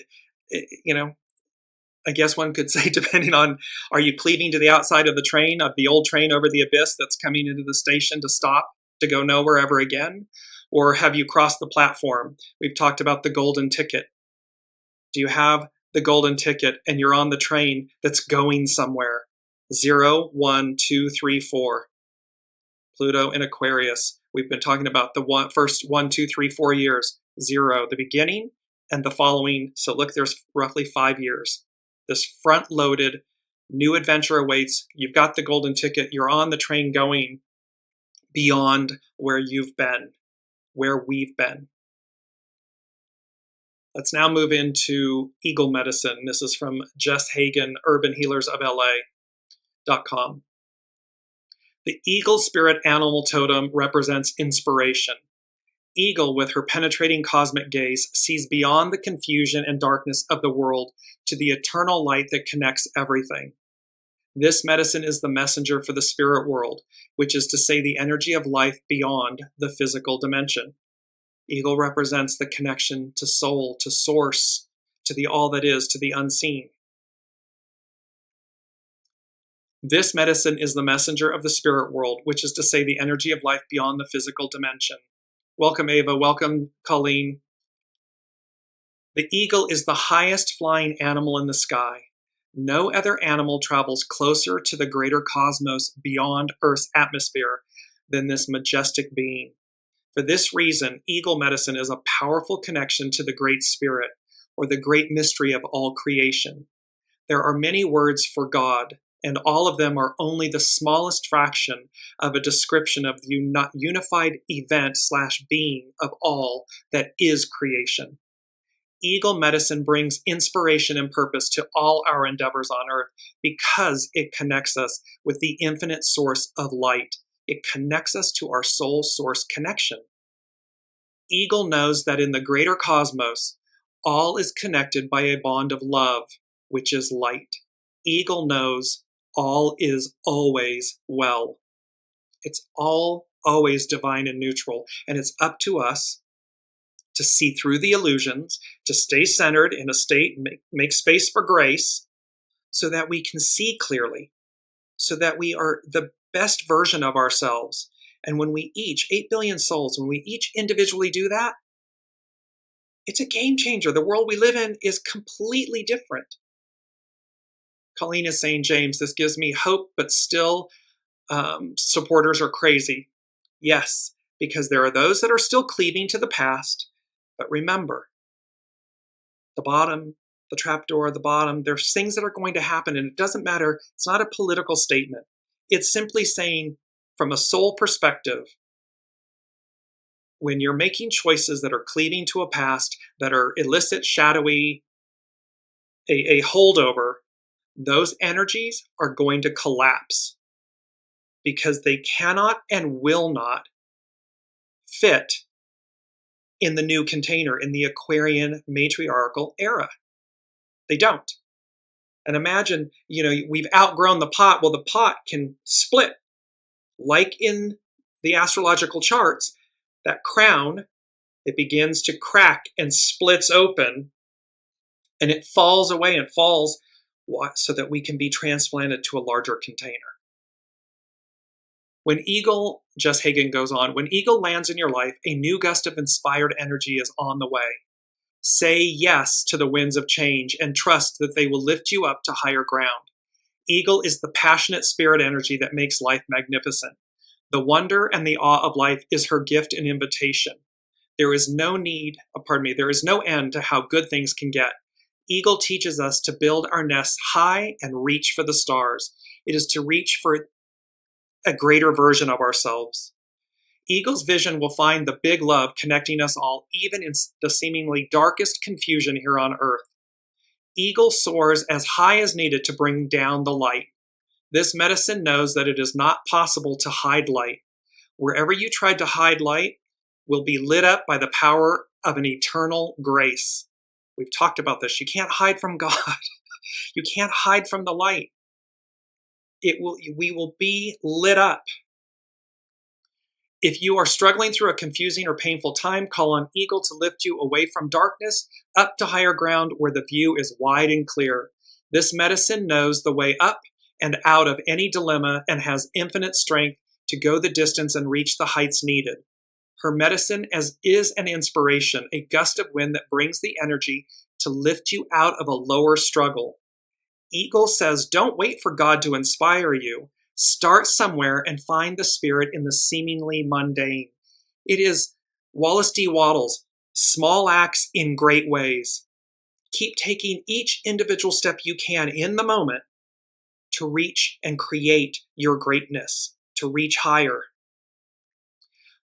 I guess one could say, depending on, are you cleaving to the outside of the train, of the old train over the abyss that's coming into the station to stop, to go nowhere ever again? Or have you crossed the platform? We've talked about the golden ticket. Do you have the golden ticket and you're on the train that's going somewhere? 0, 1, 2, 3, 4. Pluto and Aquarius. We've been talking about the first 1, 2, 3, 4 years. 0, the beginning, and the following. So look, there's roughly 5 years. This front-loaded new adventure awaits. You've got the golden ticket. You're on the train going beyond where you've been, where we've been. Let's now move into Eagle Medicine. This is from Jess Hagen, urbanhealersofla.com. The eagle spirit animal totem represents inspiration. Eagle, with her penetrating cosmic gaze, sees beyond the confusion and darkness of the world to the eternal light that connects everything. This medicine is the messenger for the spirit world, which is to say the energy of life beyond the physical dimension. Eagle represents the connection to soul, to source, to the all that is, to the unseen. This medicine is the messenger of the spirit world, which is to say the energy of life beyond the physical dimension. Welcome, Ava. Welcome, Colleen. The eagle is the highest flying animal in the sky. No other animal travels closer to the greater cosmos beyond Earth's atmosphere than this majestic being. For this reason, eagle medicine is a powerful connection to the Great Spirit, or the great mystery of all creation. There are many words for God, and all of them are only the smallest fraction of a description of the unified event/being of all that is creation. Eagle medicine brings inspiration and purpose to all our endeavors on earth because it connects us with the infinite source of light. It connects us to our soul source connection. Eagle knows that in the greater cosmos, all is connected by a bond of love, which is light. Eagle knows all is always well. It's all always divine and neutral, and it's up to us to see through the illusions, to stay centered in a state, make space for grace, so that we can see clearly, so that we are the best version of ourselves. And when we each, 8 billion souls, when we each individually do that, It's a game changer. The world we live in is completely different. Colleen is saying, James, this gives me hope, but still supporters are crazy. Yes, because there are those that are still cleaving to the past. But remember, the bottom, the trapdoor, the bottom, there's things that are going to happen, and it doesn't matter. It's not a political statement. It's simply saying, from a soul perspective, when you're making choices that are cleaving to a past, that are illicit, shadowy, a holdover, those energies are going to collapse because they cannot and will not fit in the new container, in the Aquarian matriarchal era. They don't. And imagine, we've outgrown the pot. Well, the pot can split. Like in the astrological charts, that crown, it begins to crack and splits open, and it falls away and falls so that we can be transplanted to a larger container. When Eagle, Jess Hagen goes on, when Eagle lands in your life, a new gust of inspired energy is on the way. Say yes to the winds of change and trust that they will lift you up to higher ground. Eagle is the passionate spirit energy that makes life magnificent. The wonder and the awe of life is her gift and invitation. There is no end to how good things can get. Eagle teaches us to build our nests high and reach for the stars. It is to reach for a greater version of ourselves. Eagle's vision will find the big love connecting us all, even in the seemingly darkest confusion here on Earth. Eagle soars as high as needed to bring down the light. This medicine knows that it is not possible to hide light. Wherever you tried to hide light will be lit up by the power of an eternal grace. We've talked about this. You can't hide from God. You can't hide from the light. We will be lit up. If you are struggling through a confusing or painful time, call on Eagle to lift you away from darkness, up to higher ground where the view is wide and clear. This medicine knows the way up and out of any dilemma and has infinite strength to go the distance and reach the heights needed. Her medicine is an inspiration, a gust of wind that brings the energy to lift you out of a lower struggle. Eagle says, don't wait for God to inspire you. Start somewhere and find the spirit in the seemingly mundane. It is Wallace D. Wattles, small acts in great ways. Keep taking each individual step you can in the moment to reach and create your greatness, to reach higher.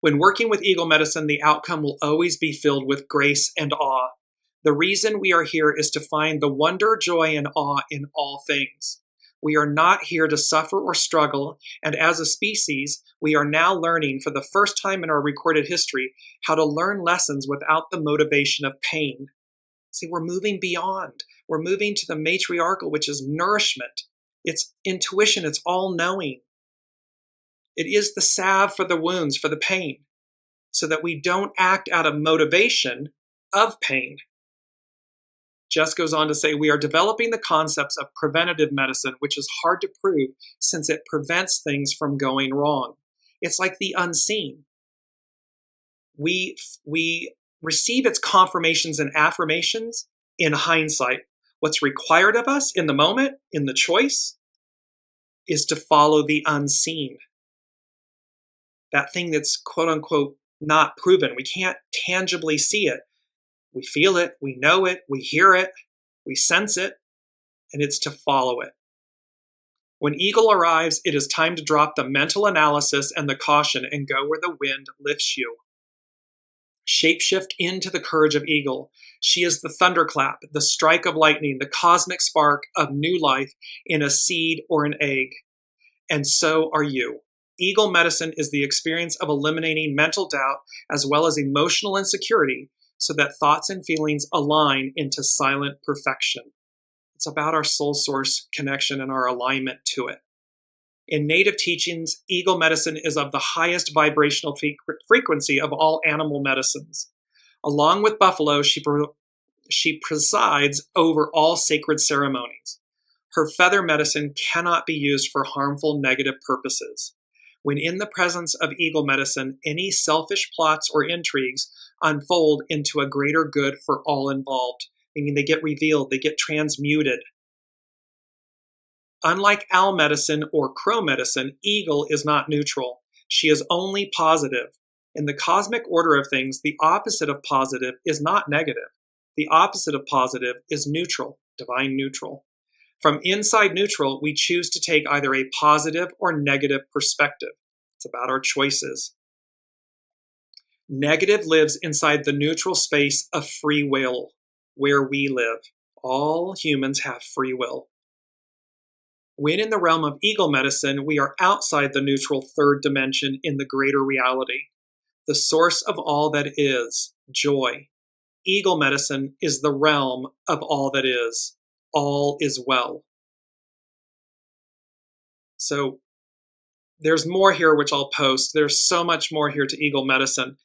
When working with Eagle Medicine, the outcome will always be filled with grace and awe. The reason we are here is to find the wonder, joy, and awe in all things. We are not here to suffer or struggle, and as a species, we are now learning for the first time in our recorded history how to learn lessons without the motivation of pain. See, we're moving beyond. We're moving to the matriarchal, which is nourishment. It's intuition. It's all-knowing. It is the salve for the wounds, for the pain, so that we don't act out of motivation of pain. Jess goes on to say, we are developing the concepts of preventative medicine, which is hard to prove since it prevents things from going wrong. It's like the unseen. We receive its confirmations and affirmations in hindsight. What's required of us in the moment, in the choice, is to follow the unseen. That thing that's quote unquote not proven. We can't tangibly see it. We feel it, we know it, we hear it, we sense it, and it's to follow it. When Eagle arrives, it is time to drop the mental analysis and the caution and go where the wind lifts you. Shapeshift into the courage of Eagle. She is the thunderclap, the strike of lightning, the cosmic spark of new life in a seed or an egg. And so are you. Eagle Medicine is the experience of eliminating mental doubt as well as emotional insecurity, so that thoughts and feelings align into silent perfection. It's about our soul source connection and our alignment to it. In native teachings, Eagle Medicine is of the highest vibrational frequency of all animal medicines. Along with Buffalo, she presides over all sacred ceremonies. Her feather medicine cannot be used for harmful negative purposes. When in the presence of Eagle Medicine, any selfish plots or intrigues unfold into a greater good for all involved, meaning they get revealed, they get transmuted. Unlike owl medicine or crow medicine, eagle is not neutral. She is only positive. In the cosmic order of things, the opposite of positive is not negative. The opposite of positive is neutral, divine neutral. From inside neutral, we choose to take either a positive or negative perspective. It's about our choices. Negative lives inside the neutral space of free will, where we live. All humans have free will. When in the realm of eagle medicine, we are outside the neutral third dimension in the greater reality, the source of all that is, joy. Eagle medicine is the realm of all that is. All is well. So there's more here which I'll post. There's so much more here to eagle medicine.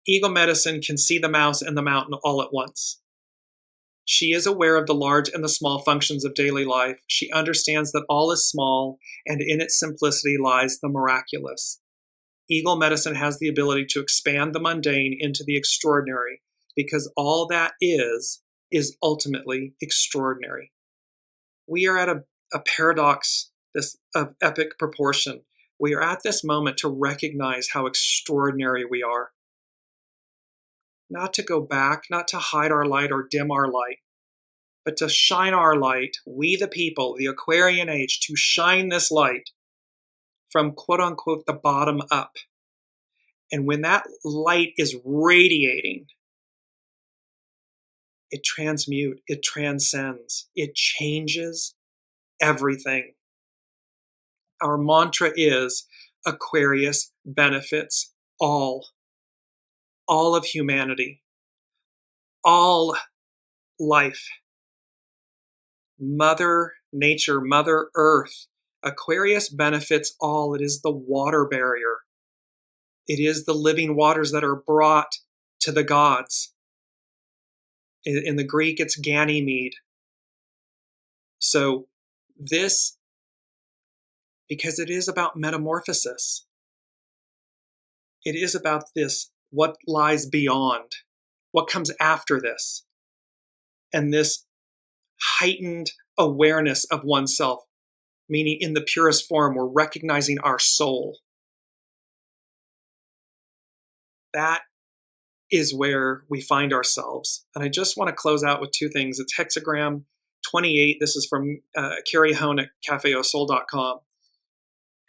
Eagle medicine can see the mouse and the mountain all at once. She is aware of the large and the small functions of daily life. She understands that all is small, and in its simplicity lies the miraculous. Eagle medicine has the ability to expand the mundane into the extraordinary, because all that is ultimately extraordinary. We are at a paradox of epic proportion. We are at this moment to recognize how extraordinary we are. Not to go back, not to hide our light or dim our light, but to shine our light, we the people, the Aquarian age, to shine this light from quote-unquote the bottom up. And when that light is radiating, it transmutes, it transcends, it changes everything. Our mantra is Aquarius benefits all of humanity, all life. Mother Nature, Mother Earth. Aquarius benefits all. It is the water barrier. It is the living waters that are brought to the gods. In the Greek, it's Ganymede. So this, because it is about metamorphosis. It is about this, what lies beyond, what comes after this. And this heightened awareness of oneself, meaning in the purest form, we're recognizing our soul. That is where we find ourselves. And I just want to close out with two things. It's hexagram 28. This is from Carrie Hone at cafeosol.com.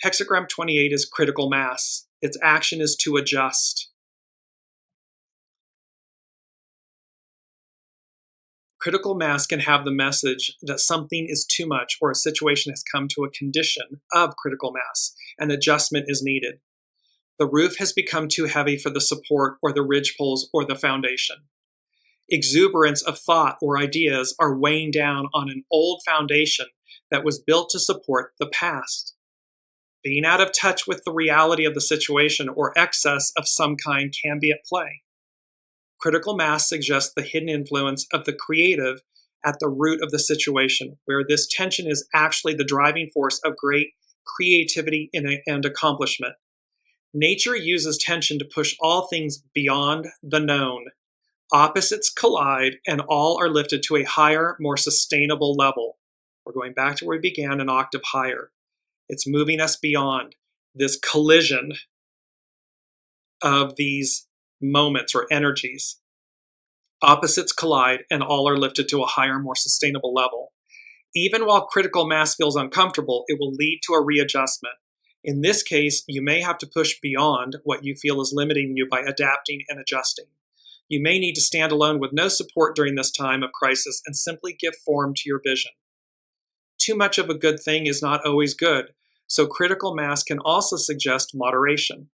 Hexagram 28 is critical mass. Its action is to adjust. Critical mass can have the message that something is too much or a situation has come to a condition of critical mass and adjustment is needed. The roof has become too heavy for the support or the ridgepoles or the foundation. Exuberance of thought or ideas are weighing down on an old foundation that was built to support the past. Being out of touch with the reality of the situation or excess of some kind can be at play. Critical mass suggests the hidden influence of the creative at the root of the situation, where this tension is actually the driving force of great creativity and accomplishment. Nature uses tension to push all things beyond the known. Opposites collide, and all are lifted to a higher, more sustainable level. We're going back to where we began, an octave higher. It's moving us beyond this collision of these moments or energies. Opposites collide, and all are lifted to a higher, more sustainable level. Even while critical mass feels uncomfortable, it will lead to a readjustment. In this case, you may have to push beyond what you feel is limiting you by adapting and adjusting. You may need to stand alone with no support during this time of crisis and simply give form to your vision. Too much of a good thing is not always good, so critical mass can also suggest moderation.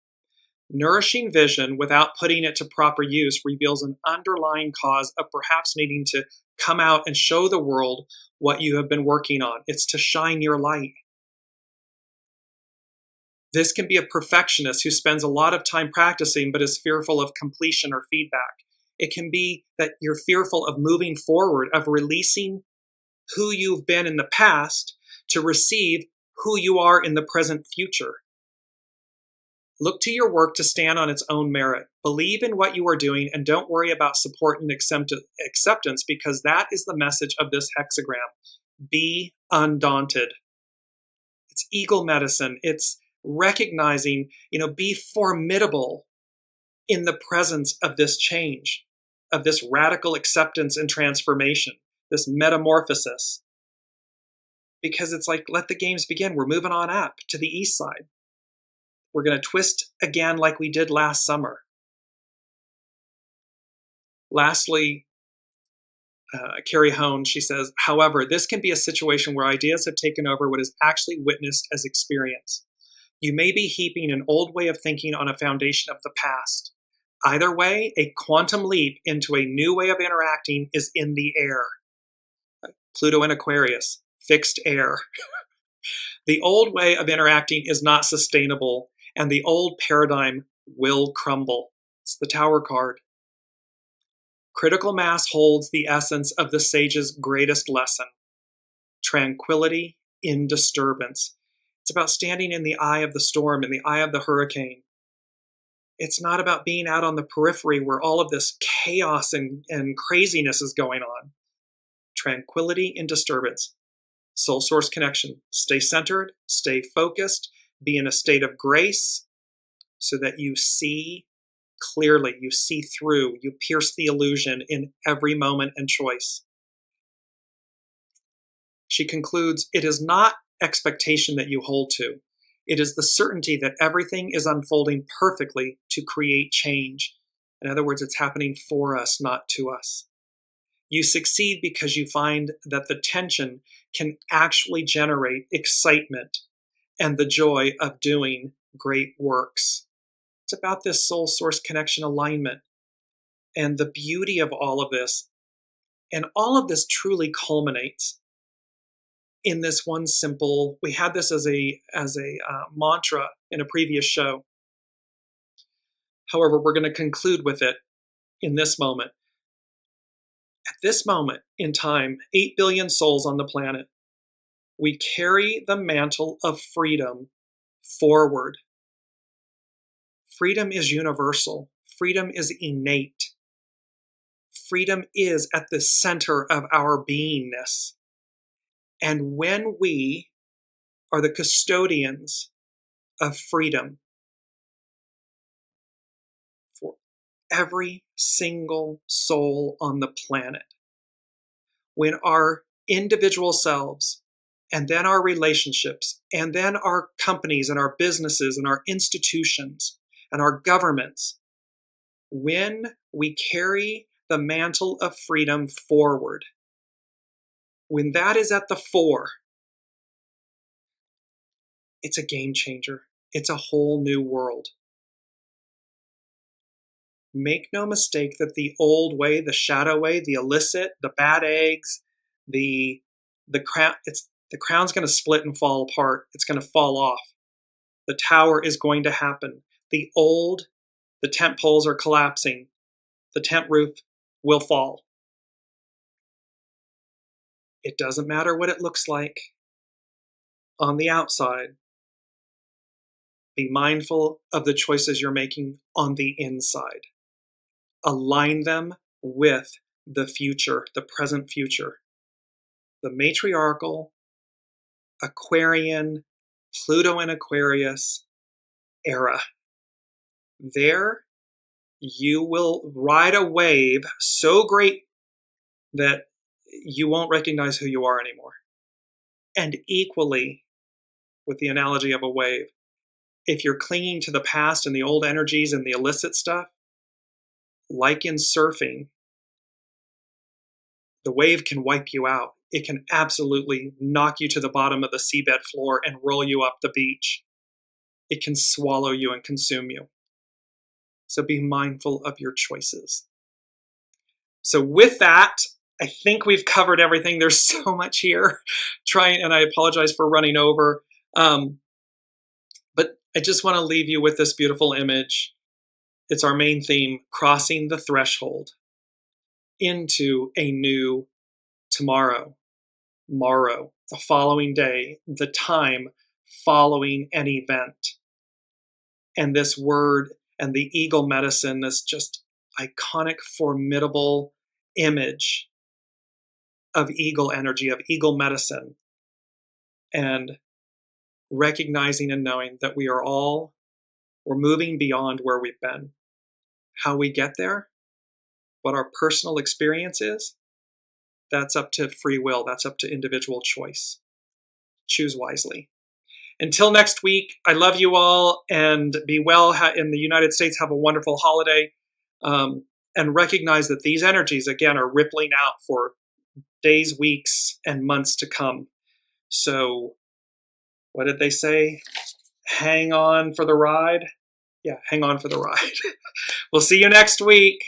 Nourishing vision without putting it to proper use reveals an underlying cause of perhaps needing to come out and show the world what you have been working on. It's to shine your light. This can be a perfectionist who spends a lot of time practicing but is fearful of completion or feedback. It can be that you're fearful of moving forward, of releasing who you've been in the past to receive who you are in the present future. Look to your work to stand on its own merit. Believe in what you are doing and don't worry about support and acceptance, because that is the message of this hexagram. Be undaunted. It's eagle medicine. It's recognizing, be formidable in the presence of this change, of this radical acceptance and transformation, this metamorphosis. Because it's like, let the games begin. We're moving on up to the east side. We're going to twist again like we did last summer. Lastly, Carrie Hone, she says, however, this can be a situation where ideas have taken over what is actually witnessed as experience. You may be heaping an old way of thinking on a foundation of the past. Either way, a quantum leap into a new way of interacting is in the air. Pluto in Aquarius, fixed air. The old way of interacting is not sustainable, and the old paradigm will crumble. It's the Tower card. Critical mass holds the essence of the sage's greatest lesson: tranquility in disturbance. It's about standing in the eye of the storm, in the eye of the hurricane. It's not about being out on the periphery where all of this chaos and craziness is going on. Tranquility in disturbance. Soul source connection. Stay centered, stay focused, be in a state of grace so that you see clearly, you see through, you pierce the illusion in every moment and choice. She concludes, it is not expectation that you hold to. It is the certainty that everything is unfolding perfectly to create change. In other words, it's happening for us, not to us. You succeed because you find that the tension can actually generate excitement and the joy of doing great works. It's about this soul source connection alignment and the beauty of all of this. And all of this truly culminates in this one simple, we had this as a mantra in a previous show. However, we're going to conclude with it in this moment. At this moment in time, 8 billion souls on the planet, we carry the mantle of freedom forward. Freedom is universal. Freedom is innate. Freedom is at the center of our beingness. And when we are the custodians of freedom for every single soul on the planet, when our individual selves and then our relationships and then our companies and our businesses and our institutions and our governments, when we carry the mantle of freedom forward, when that is at the fore, it's a game changer. It's a whole new world. Make no mistake that the old way, the shadow way, the illicit, the bad eggs, the crown's going to split and fall apart. It's going to fall off. The tower is going to happen. The tent poles are collapsing. The tent roof will fall. It doesn't matter what it looks like on the outside. Be mindful of the choices you're making on the inside. Align them with the future, the present future. The matriarchal, Aquarian, Pluto in Aquarius era. There, you will ride a wave so great that you won't recognize who you are anymore. And equally, with the analogy of a wave, if you're clinging to the past and the old energies and the illicit stuff, like in surfing, the wave can wipe you out. It can absolutely knock you to the bottom of the seabed floor and roll you up the beach. It can swallow you and consume you. So be mindful of your choices. So with that, I think we've covered everything. There's so much here. And I apologize for running over. But I just want to leave you with this beautiful image. It's our main theme, crossing the threshold into a new tomorrow, the following day, the time following an event. and this word and the eagle medicine, this just iconic, formidable image of eagle energy, of eagle medicine, and recognizing and knowing that we're moving beyond where we've been. How we get there, what our personal experience is, that's up to free will. That's up to individual choice. Choose wisely. Until next week, I love you all, and be well. In the United States, have a wonderful holiday, and recognize that these energies, again, are rippling out for days, weeks, and months to come. So what did they say? Hang on for the ride? Yeah, hang on for the ride. We'll see you next week.